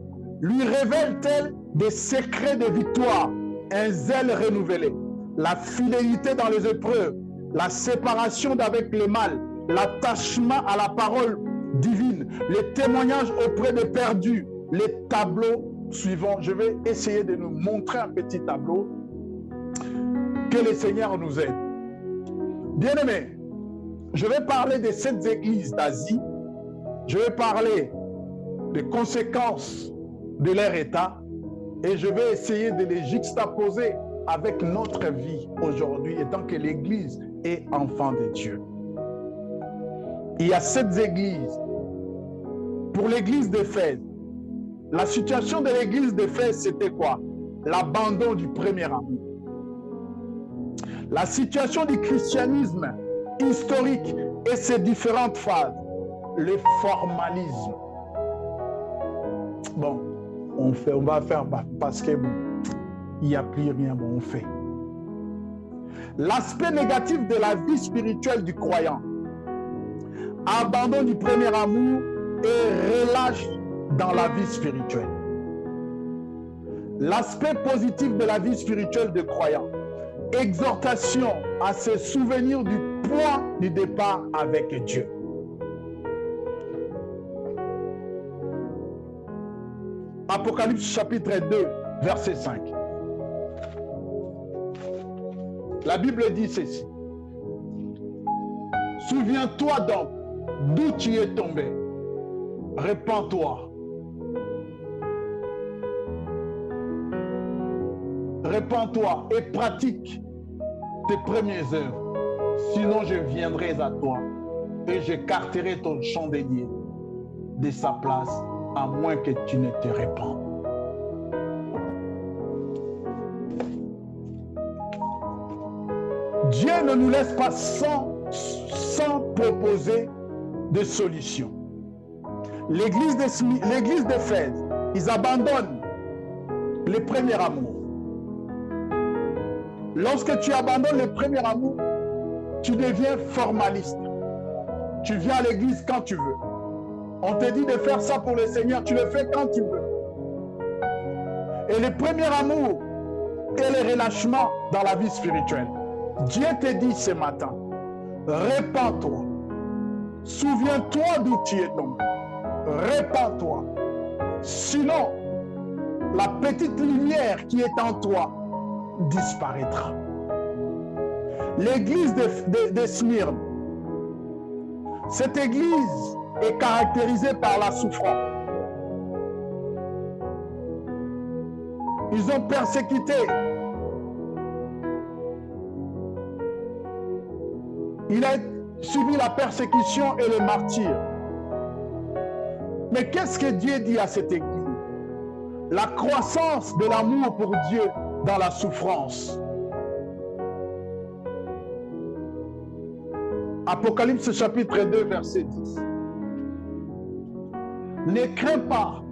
lui révèlent-elles des secrets de victoire, un zèle renouvelé, la fidélité dans les épreuves, la séparation d'avec le mal, l'attachement à la parole divine, le témoignage auprès des perdus, les tableaux suivants. Je vais essayer de nous montrer un petit tableau. Que le Seigneur nous aide. Bien-aimés, je vais parler de 7 églises d'Asie. Je vais parler des conséquences de leur état et je vais essayer de les juxtaposer avec notre vie aujourd'hui, étant que l'Église est enfant de Dieu. Il y a 7 églises. Pour l'église d'Éphèse, la situation de l'église d'Éphèse, c'était quoi? L'abandon du premier amour. La situation du christianisme historique et ses différentes phases. Le formalisme. Bon, on va faire parce que bon, il n'y a plus rien, bon, on fait. L'aspect négatif de la vie spirituelle du croyant. Abandon du premier amour et relâche dans la vie spirituelle. L'aspect positif de la vie spirituelle du croyant. Exhortation à se souvenir du point du départ avec Dieu. Apocalypse chapitre 2, verset 5. La Bible dit ceci. Souviens-toi donc d'où tu es tombé. Répands-toi. Répands-toi et pratique tes premières œuvres. Sinon, je viendrai à toi et j'écarterai ton chandelier de sa place, à moins que tu ne te répandes. Dieu ne nous laisse pas sans proposer de solutions. L'église d'Éphèse, ils abandonnent le premier amour. Lorsque tu abandonnes le premier amour, tu deviens formaliste. Tu viens à l'église quand tu veux. On te dit de faire ça pour le Seigneur, tu le fais quand tu veux. Et le premier amour est le relâchement dans la vie spirituelle. Dieu te dit ce matin, répands-toi. Souviens-toi d'où tu es tombé. Répands-toi. Sinon, la petite lumière qui est en toi disparaîtra. L'église de Smyrne, cette église est caractérisée par la souffrance. Ils ont persécuté. Il a subi la persécution et le martyre. Mais qu'est-ce que Dieu dit à cette église? la croissance de l'amour pour Dieu dans la souffrance. Apocalypse chapitre 2, verset 10. Ne crains pas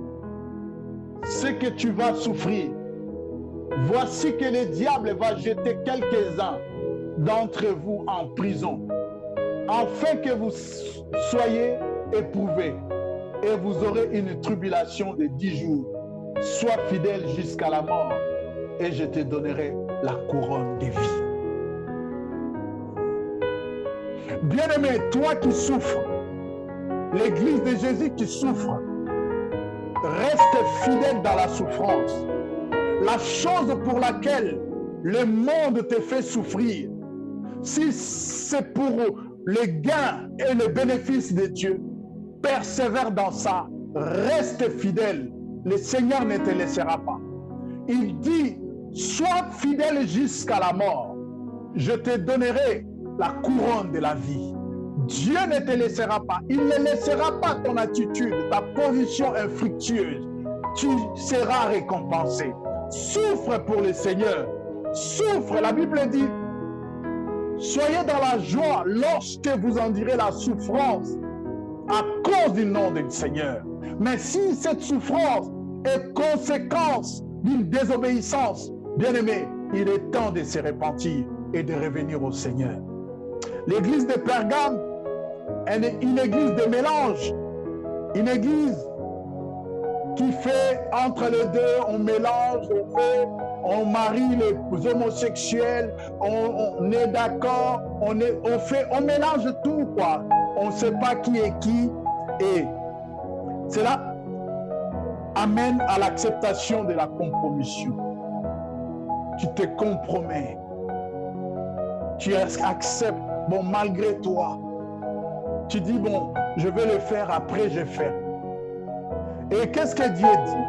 ce que tu vas souffrir. Voici que le diable va jeter quelques-uns d'entre vous en prison, afin que vous soyez éprouvés, et vous aurez une tribulation de 10 jours. Sois fidèle jusqu'à la mort, et je te donnerai la couronne de vie. Bien-aimé, toi qui souffres, l'Église de Jésus qui souffre, reste fidèle dans la souffrance. La chose pour laquelle le monde te fait souffrir, si c'est pour le gain et le bénéfice de Dieu, persévère dans ça, reste fidèle. Le Seigneur ne te laissera pas. Il dit, sois fidèle jusqu'à la mort. Je te donnerai la couronne de la vie. Dieu ne te laissera pas. Il ne laissera pas ton attitude, ta position infructueuse. Tu seras récompensé. Souffre pour le Seigneur. Souffre. La Bible dit, soyez dans la joie lorsque vous en direz la souffrance à cause du nom du Seigneur. Mais si cette souffrance est conséquence d'une désobéissance, bien-aimé, il est temps de se repentir et de revenir au Seigneur. L'église de Pergame est une église de mélange, une église qui fait entre les deux, on mélange, on marie les homosexuels, on est d'accord, on mélange tout, quoi. On ne sait pas qui est qui, et cela amène à l'acceptation de la compromission. Tu te compromets, tu acceptes, bon, malgré toi, tu dis, bon, je vais le faire, après je fais. Et qu'est-ce que Dieu dit?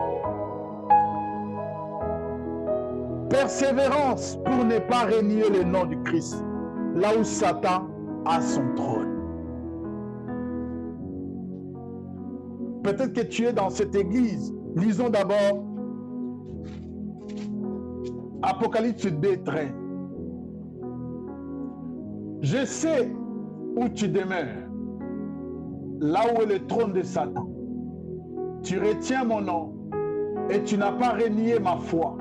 Persévérance pour ne pas renier le nom du Christ, là où Satan a son trône. Peut-être que tu es dans cette église. Lisons d'abord Apocalypse 2:13. Je sais où tu demeures, là où est le trône de Satan. Tu retiens mon nom et tu n'as pas renié ma foi.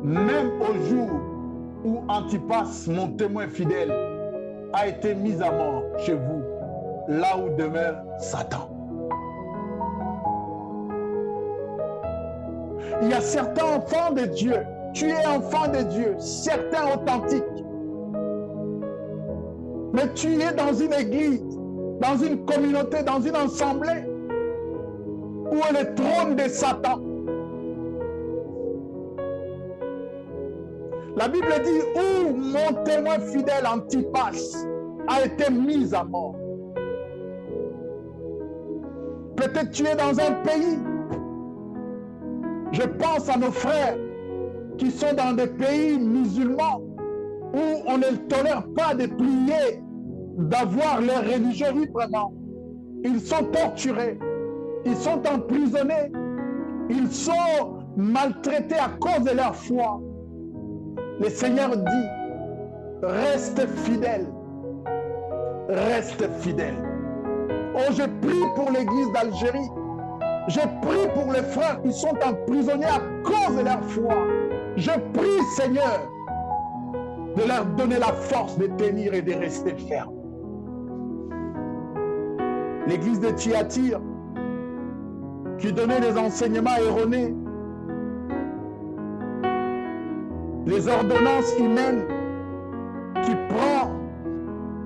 Même au jour où Antipas, mon témoin fidèle, a été mis à mort chez vous, là où demeure Satan. Il y a certains enfants de Dieu, tu es enfant de Dieu, certains authentiques. Mais tu es dans une église, dans une communauté, dans une assemblée où est le trône de Satan. La Bible dit où mon témoin fidèle Antipas a été mis à mort. Peut-être tu es dans un pays. Je pense à nos frères qui sont dans des pays musulmans où on ne tolère pas de prier, d'avoir leur religion librement. Ils sont torturés, ils sont emprisonnés, ils sont maltraités à cause de leur foi. Le Seigneur dit, reste fidèle, reste fidèle. Oh, je prie pour l'église d'Algérie. Je prie pour les frères qui sont emprisonnés à cause de leur foi. Je prie, Seigneur, de leur donner la force de tenir et de rester ferme. L'église de Thyatire, qui donnait des enseignements erronés, les ordonnances humaines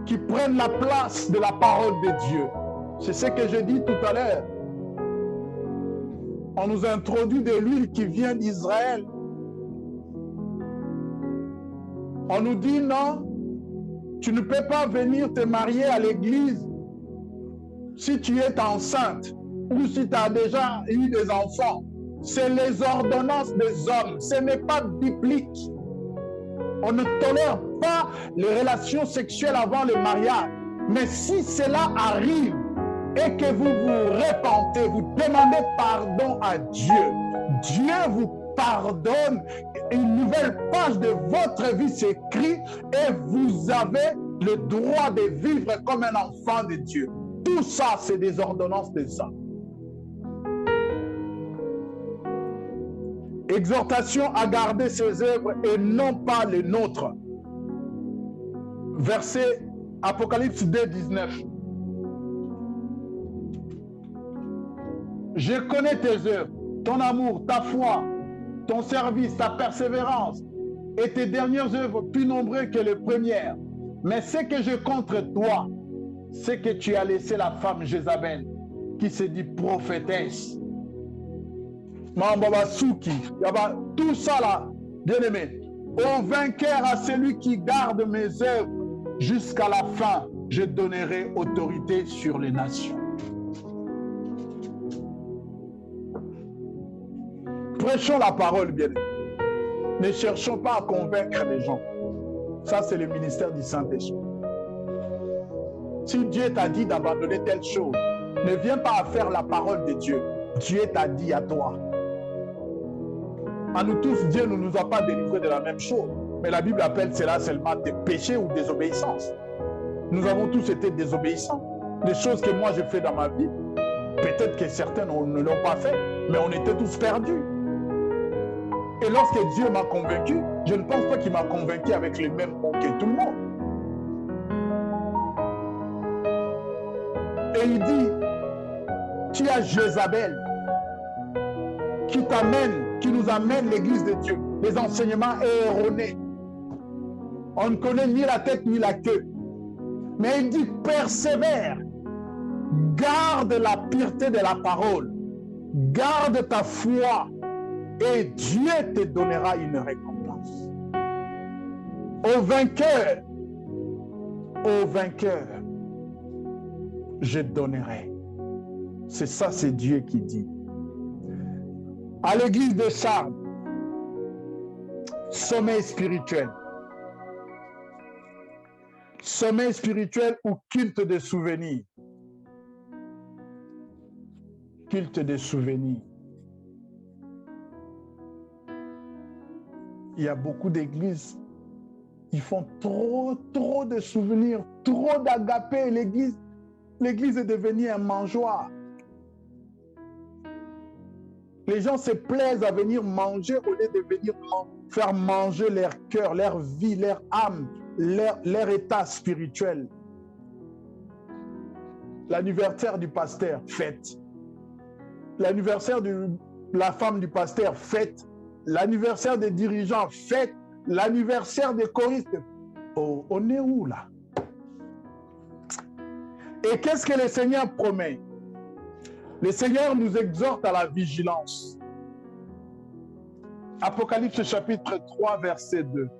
qui prennent la place de la parole de Dieu. C'est ce que je dis tout à l'heure. On nous introduit de l'huile qui vient d'Israël. On nous dit non, tu ne peux pas venir te marier à l'église si tu es enceinte ou si tu as déjà eu des enfants. C'est les ordonnances des hommes, ce n'est pas biblique. On ne tolère pas les relations sexuelles avant le mariage. Mais si cela arrive et que vous vous repentez, vous demandez pardon à Dieu, Dieu vous pardonne. Une nouvelle page de votre vie s'écrit et vous avez le droit de vivre comme un enfant de Dieu. Tout ça, c'est des ordonnances de ça. Exhortation à garder ses œuvres et non pas les nôtres. Verset Apocalypse 2, 19. Je connais tes œuvres, ton amour, ta foi, ton service, ta persévérance et tes dernières œuvres plus nombreuses que les premières. Mais ce que je contre toi, c'est que tu as laissé la femme Jézabel, qui se dit prophétesse. Tout ça là, bien aimé. Au vainqueur, à celui qui garde mes œuvres jusqu'à la fin, je donnerai autorité sur les nations. Prêchons la parole, bien aimé. Ne cherchons pas à convaincre les gens. Ça, c'est le ministère du Saint-Esprit. Si Dieu t'a dit d'abandonner telle chose, ne viens pas à faire la parole de Dieu. Dieu t'a dit à toi. À nous tous, Dieu ne nous a pas délivrés de la même chose. Mais la Bible appelle cela seulement des péchés ou désobéissance. Nous avons tous été désobéissants. Les choses que moi j'ai fait dans ma vie, peut-être que certains ne l'ont pas fait, mais on était tous perdus. Et lorsque Dieu m'a convaincu, je ne pense pas qu'il m'a convaincu avec les mêmes mots que tout le monde. Et il dit, tu as Jézabel qui nous amène l'église de Dieu, les enseignements erronés. On ne connaît ni la tête ni la queue. Mais il dit, persévère, garde la pureté de la parole, garde ta foi, et Dieu te donnera une récompense. Au vainqueur, je donnerai. C'est ça, c'est Dieu qui dit. À l'église de Sardes, sommeil spirituel. Sommeil spirituel ou culte de souvenirs. Culte de souvenirs. Il y a beaucoup d'églises qui font trop de souvenirs, trop d'agapés. L'église est devenue un mangeoire. Les gens se plaisent à venir manger au lieu de venir faire manger leur cœur, leur vie, leur âme, leur état spirituel. L'anniversaire du pasteur, fête. L'anniversaire de la femme du pasteur, fête. L'anniversaire des dirigeants, fête. L'anniversaire des choristes. Oh, on est où là? Et qu'est-ce que le Seigneur promet? Le Seigneur nous exhorte à la vigilance. Apocalypse chapitre 3, verset 2.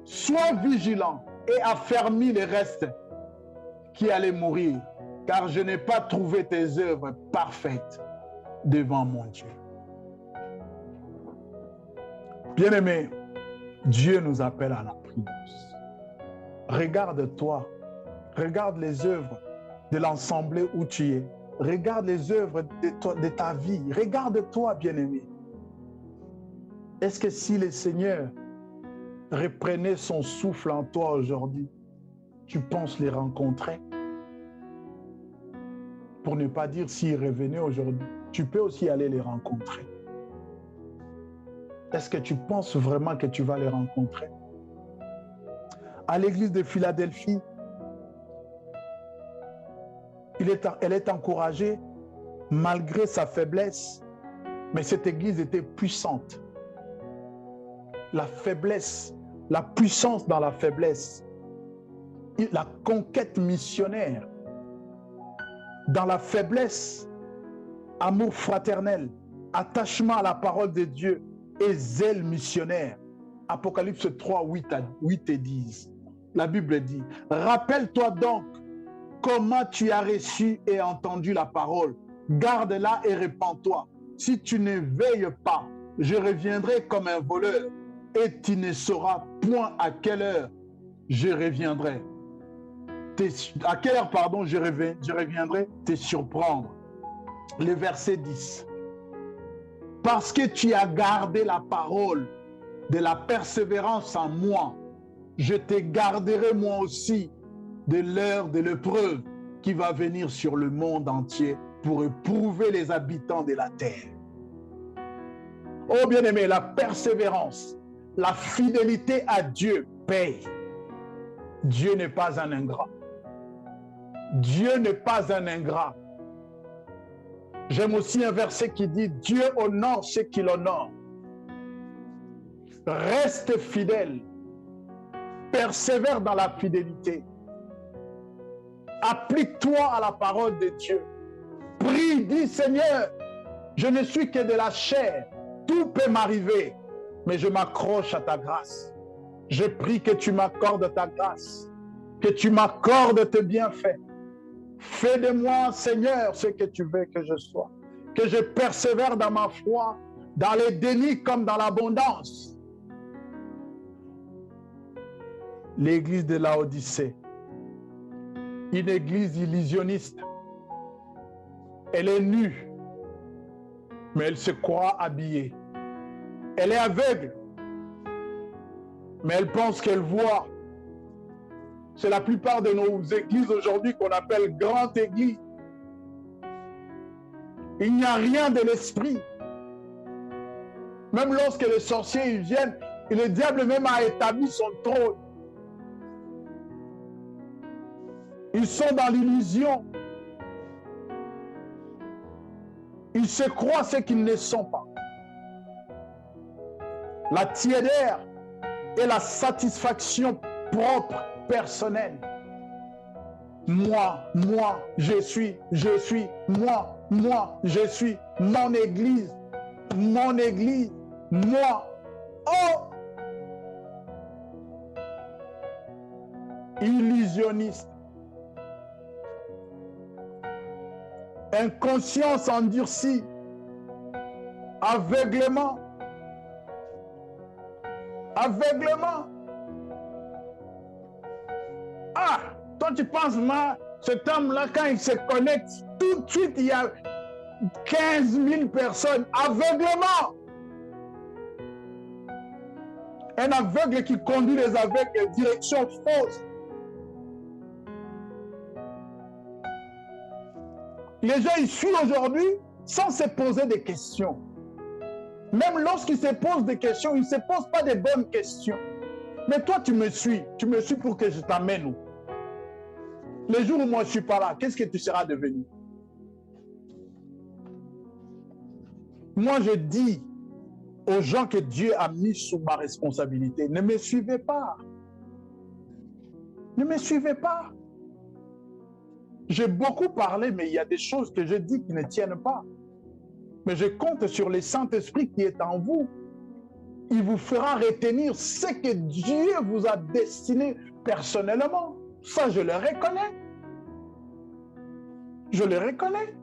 Sois vigilant et affermis les restes qui allaient mourir, car je n'ai pas trouvé tes œuvres parfaites devant mon Dieu. Bien-aimé, Dieu nous appelle à la prudence. Regarde-toi, regarde les œuvres de l'assemblée où tu es. Regarde les œuvres de ta vie. Regarde-toi, bien-aimé. Est-ce que si le Seigneur reprenait son souffle en toi aujourd'hui, tu penses les rencontrer? Pour ne pas dire s'il revenait aujourd'hui, tu peux aussi aller les rencontrer. Est-ce que tu penses vraiment que tu vas les rencontrer? À l'église de Philadelphie, elle est encouragée malgré sa faiblesse, mais cette église était puissante. La faiblesse, la puissance dans la faiblesse, la conquête missionnaire, dans la faiblesse, amour fraternel, attachement à la parole de Dieu et zèle missionnaire. Apocalypse 3, 8 et 10. La Bible dit, rappelle-toi donc comment tu as reçu et entendu la parole. Garde-la et répands-toi. Si tu ne veilles pas, je reviendrai comme un voleur et tu ne sauras point à quelle heure je reviendrai. À quelle heure, pardon, je reviendrai te surprendre. Le verset 10. Parce que tu as gardé la parole de la persévérance en moi, je te garderai moi aussi de l'heure de l'épreuve qui va venir sur le monde entier pour éprouver les habitants de la terre. Oh bien-aimé, la persévérance, la fidélité à Dieu paye. Dieu n'est pas un ingrat. Dieu n'est pas un ingrat. J'aime aussi un verset qui dit « Dieu honore ceux qui l'honorent. Reste fidèle. Persévère dans la fidélité. Applique-toi à la parole de Dieu. Prie, dis Seigneur, je ne suis que de la chair. Tout peut m'arriver, mais je m'accroche à ta grâce. Je prie que tu m'accordes ta grâce, que tu m'accordes tes bienfaits. Fais de moi, Seigneur, ce que tu veux que je sois. Que je persévère dans ma foi, dans les dénis comme dans l'abondance. L'église de Laodicée, une église illusionniste. Elle est nue, mais elle se croit habillée. Elle est aveugle, mais elle pense qu'elle voit. C'est la plupart de nos églises aujourd'hui qu'on appelle grande église. Il n'y a rien de l'esprit. Même lorsque les sorciers viennent, et le diable même a établi son trône. Ils sont dans l'illusion. Ils se croient ce qu'ils ne sont pas. La tiédeur et la satisfaction propre, personnelle. Moi, je suis, moi, je suis, mon église, moi. Oh! Illusionniste. Inconscience endurcie. Aveuglement. Aveuglement. Ah, toi tu penses, moi, cet homme-là, quand il se connecte, tout de suite, il y a 15 000 personnes. Aveuglement. Un aveugle qui conduit les aveugles en direction fausse. Les gens, ils suivent aujourd'hui sans se poser des questions. Même lorsqu'ils se posent des questions, ils ne se posent pas des bonnes questions. Mais toi, tu me suis pour que je t'amène où? Les jours où moi je ne suis pas là, qu'est-ce que tu seras devenu? Moi, je dis aux gens que Dieu a mis sous ma responsabilité, ne me suivez pas. Ne me suivez pas. J'ai beaucoup parlé, mais il y a des choses que je dis qui ne tiennent pas. Mais je compte sur le Saint-Esprit qui est en vous. Il vous fera retenir ce que Dieu vous a destiné personnellement. Ça, je le reconnais. Je le reconnais.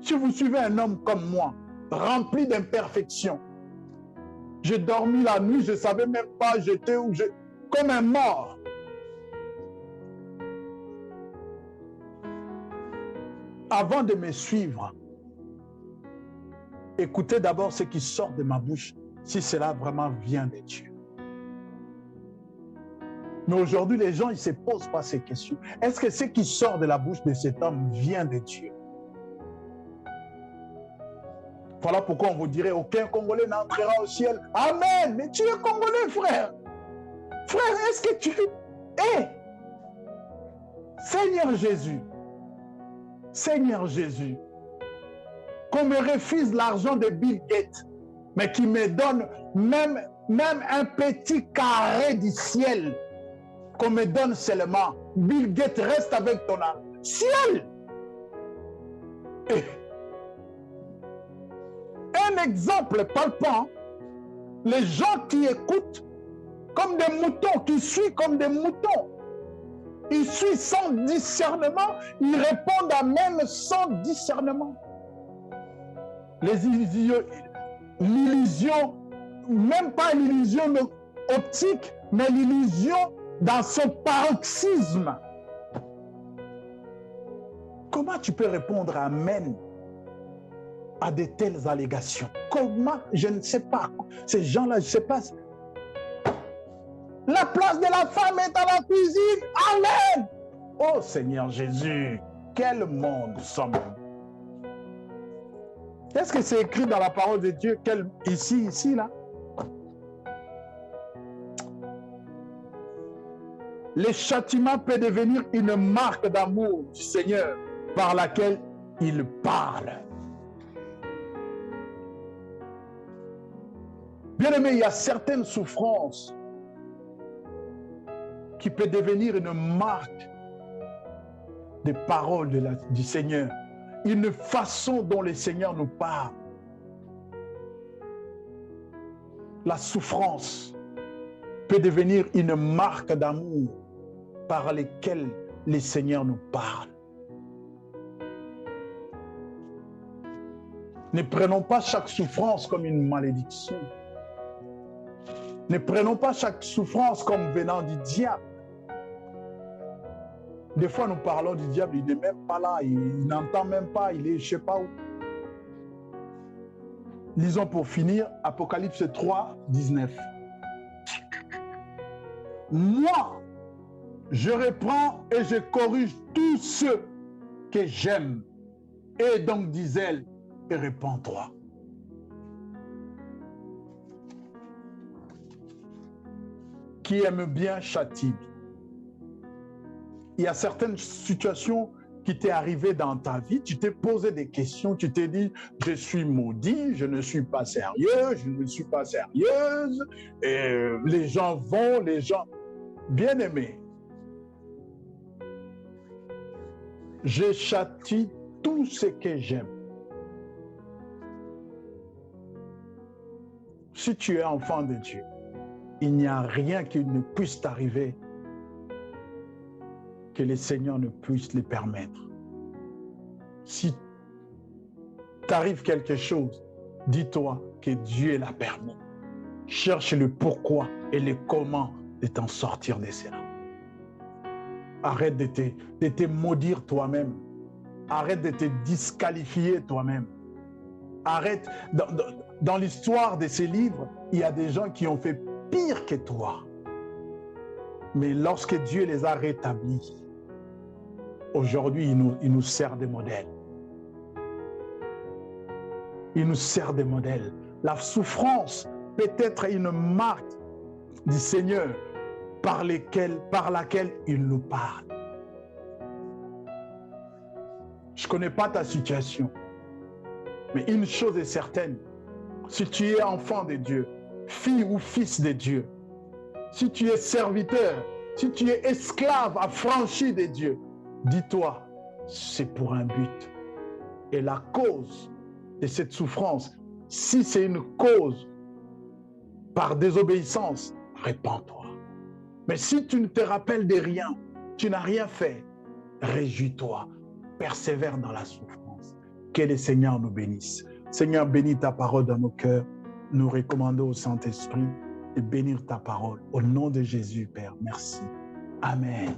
Si vous suivez un homme comme moi, rempli d'imperfections, j'ai dormi la nuit, je ne savais même pas, j'étais où, comme un mort. Avant de me suivre, écoutez d'abord ce qui sort de ma bouche, si cela vraiment vient de Dieu. Mais aujourd'hui, les gens, ils ne se posent pas ces questions. Est-ce que ce qui sort de la bouche de cet homme vient de Dieu? Voilà pourquoi on vous dirait, aucun Congolais n'entrera au ciel. Amen! Mais tu es Congolais, frère. Frère, est-ce que tu es? Seigneur Jésus, qu'on me refuse l'argent de Bill Gates, mais qui me donne même un petit carré du ciel, qu'on me donne seulement. Bill Gates, reste avec ton âme. Ciel! Un exemple palpant, les gens qui écoutent comme des moutons, qui suivent comme des moutons, ils suivent sans discernement, ils répondent à même sans discernement. L'illusion, même pas l'illusion optique, mais l'illusion dans son paroxysme. Comment tu peux répondre Amen à de telles allégations? Comment? Je ne sais pas. Ces gens-là, je ne sais pas. La place de la femme est à la cuisine. Amen. Oh Seigneur Jésus, quel monde nous sommes. Est-ce que c'est écrit dans la parole de Dieu ici, là? Le châtiment peut devenir une marque d'amour du Seigneur par laquelle il parle. Bien-aimé, il y a certaines souffrances qui peuvent devenir une marque des paroles du Seigneur, une façon dont le Seigneur nous parle. La souffrance peut devenir une marque d'amour par laquelle le Seigneur nous parle. Ne prenons pas chaque souffrance comme une malédiction. Ne prenons pas chaque souffrance comme venant du diable. Des fois, nous parlons du diable, il n'est même pas là, il n'entend même pas, il est je ne sais pas où. Lisons pour finir Apocalypse 3, 19. Moi, je reprends et je corrige tous ceux que j'aime. Et donc, dis-elle, et répands-toi. Qui aime bien châtie. Il y a certaines situations qui t'est arrivé dans ta vie, tu t'es posé des questions, tu t'es dit, je suis maudit, je ne suis pas sérieux, je ne suis pas sérieuse, et les gens vont, les gens... Bien-aimés, je châtie tout ce que j'aime. Si tu es enfant de Dieu, il n'y a rien qui ne puisse t'arriver que le Seigneur ne puisse le permettre. Si t'arrive quelque chose, dis-toi que Dieu l'a permis. Cherche le pourquoi et le comment de t'en sortir de cela. Arrête de te maudire toi-même. Arrête de te disqualifier toi-même. Arrête. Dans l'histoire de ces livres, il y a des gens qui ont fait pire que toi. Mais lorsque Dieu les a rétablis, aujourd'hui, il nous sert de modèle. Il nous sert de modèle. La souffrance peut être une marque du Seigneur par laquelle il nous parle. Je ne connais pas ta situation, mais une chose est certaine, si tu es enfant de Dieu, fille ou fils de Dieu, si tu es serviteur, si tu es esclave affranchi de Dieu, dis-toi, c'est pour un but. Et la cause de cette souffrance, si c'est une cause par désobéissance, répands-toi. Mais si tu ne te rappelles de rien, tu n'as rien fait, réjouis-toi, persévère dans la souffrance. Que le Seigneur nous bénisse. Seigneur, bénis ta parole dans nos cœurs. Nous recommandons au Saint-Esprit de bénir ta parole. Au nom de Jésus, Père, merci. Amen.